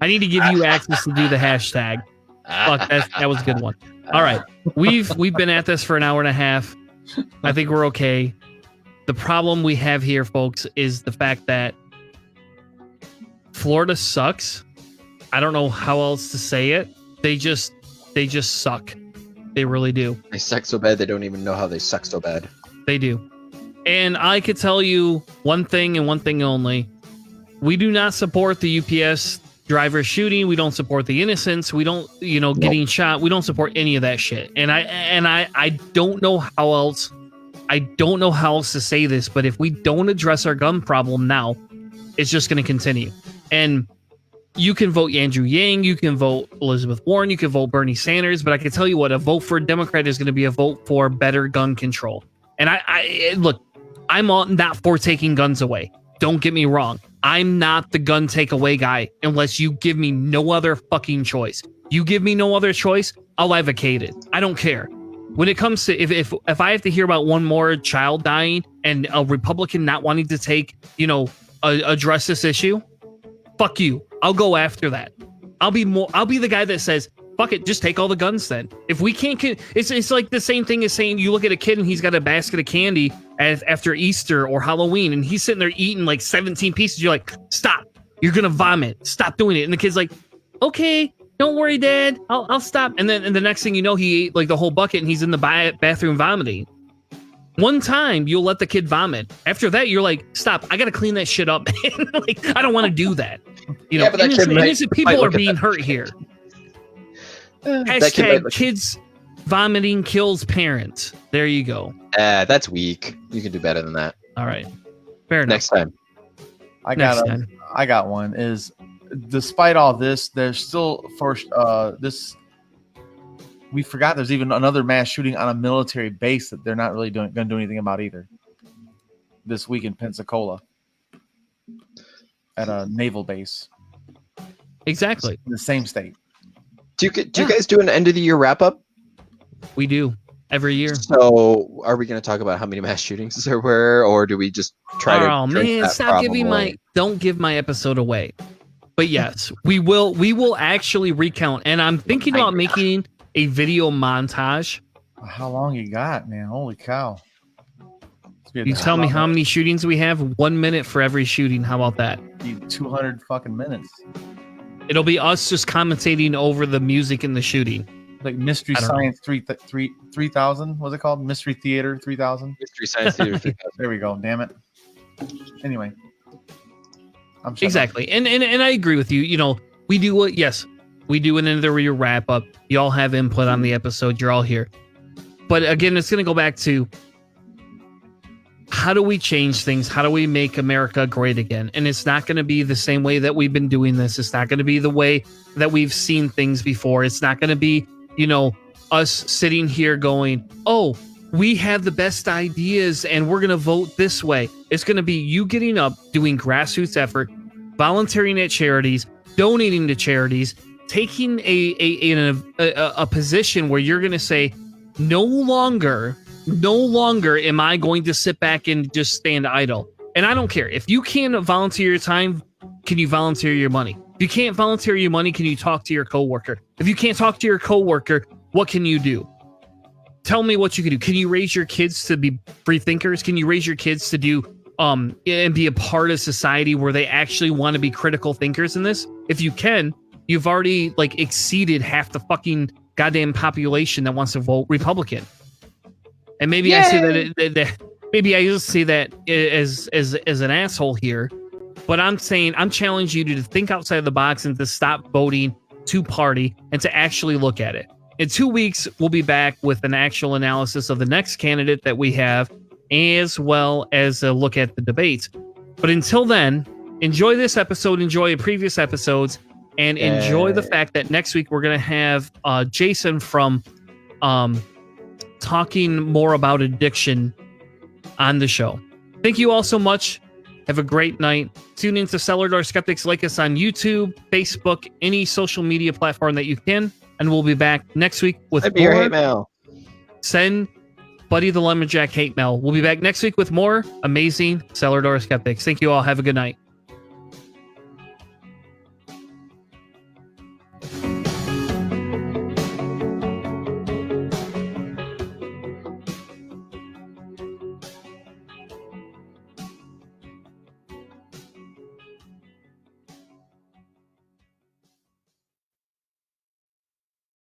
I need to give you access to do the hashtag. Fuck, that was a good one. All right. We've been at this for an hour and a half. I think we're okay. The problem we have here, folks, is the fact that Florida sucks. I don't know how else to say it. They just suck. They really do. They suck so bad they don't even know how they suck so bad. They do. And I could tell you one thing and one thing only. We do not support the UPS driver shooting. We don't support the innocents. We don't, getting shot. We don't support any of that shit. And I don't know how else. I don't know how else to say this, but if we don't address our gun problem now, it's just going to continue. And you can vote Andrew Yang, you can vote Elizabeth Warren, you can vote Bernie Sanders, but I can tell you what, a vote for a Democrat is going to be a vote for better gun control. And I look, I'm not for taking guns away. Don't get me wrong. I'm not the gun takeaway guy unless you give me no other fucking choice. You give me no other choice, I'll advocate it. I don't care. When it comes to if I have to hear about one more child dying and a Republican not wanting to take, address this issue, fuck you. I'll go after that. I'll be the guy that says, fuck it, just take all the guns then. If we can't, it's like the same thing as saying you look at a kid and he's got a basket of candy after Easter or Halloween and he's sitting there eating like 17 pieces. You're like, stop, you're going to vomit. Stop doing it. And the kid's like, okay, don't worry, Dad, I'll stop. And then the next thing you know, he ate like the whole bucket and he's in the bathroom vomiting. One time you'll let the kid vomit. After that, you're like, stop, I got to clean that shit up. Like, I don't want to do that. But that innocent people are being hurt here. Hashtag kids vomiting kills parents. There you go. That's weak. You can do better than that. All right. Fair enough. Next time. I got one. Is despite all this, there's still we forgot there's even another mass shooting on a military base that they're not really going to do anything about either. This week in Pensacola at a naval base. Exactly. In the same state. Do you guys do an end of the year wrap up? We do every year. So are we going to talk about how many mass shootings there were, or do we just try to? Oh man, stop giving don't give my episode away. But yes, we will actually recount, and I'm thinking about making a video montage. How long you got, man? Holy cow! You tell me how many shootings we have. 1 minute for every shooting. How about that? 200 fucking minutes. It'll be us just commentating over the music and the shooting. Like Mystery I don't know. Science 3000. What's it called? Mystery Theater 3000. Mystery Science Theater 3000. There we go. Damn it. Anyway, I'm shut up. Exactly. And I agree with you. You know, we do what, yes, we do another year wrap up. You all have input on the episode. You're all here. But again, it's going to go back to how do we change things? How do we make America great again? And it's not going to be the same way that we've been doing this. It's not going to be the way that we've seen things before. It's not going to be, you know, us sitting here going, oh, we have the best ideas and we're going to vote this way. It's going to be you getting up, doing grassroots effort, volunteering at charities, donating to charities, taking a position where you're going to say, no longer am I going to sit back and just stand idle. And I don't care. If you can volunteer your time, can you volunteer your money? If you can't volunteer your money, can you talk to your coworker? If you can't talk to your coworker, what can you do? Tell me what you can do. Can you raise your kids to be free thinkers? Can you raise your kids to do and be a part of society where they actually want to be critical thinkers in this? If you can, you've already like exceeded half the fucking goddamn population that wants to vote Republican. And maybe I say that maybe I just say that as an asshole here, but I'm saying I'm challenging you to think outside the box and to stop voting two party and to actually look at it. In 2 weeks, we'll be back with an actual analysis of the next candidate that we have, as well as a look at the debates. But until then, enjoy this episode, enjoy the previous episodes, and enjoy the fact that next week we're going to have Jason from talking more about addiction on the show. Thank you all so much. Have a great night. Tune into Cellar Door Skeptics. Like us on YouTube, Facebook, any social media platform that you can. And we'll be back next week with Send me your hate mail. Send Buddy the Lumberjack hate mail. We'll be back next week with more amazing Cellar Door Skeptics. Thank you all. Have a good night.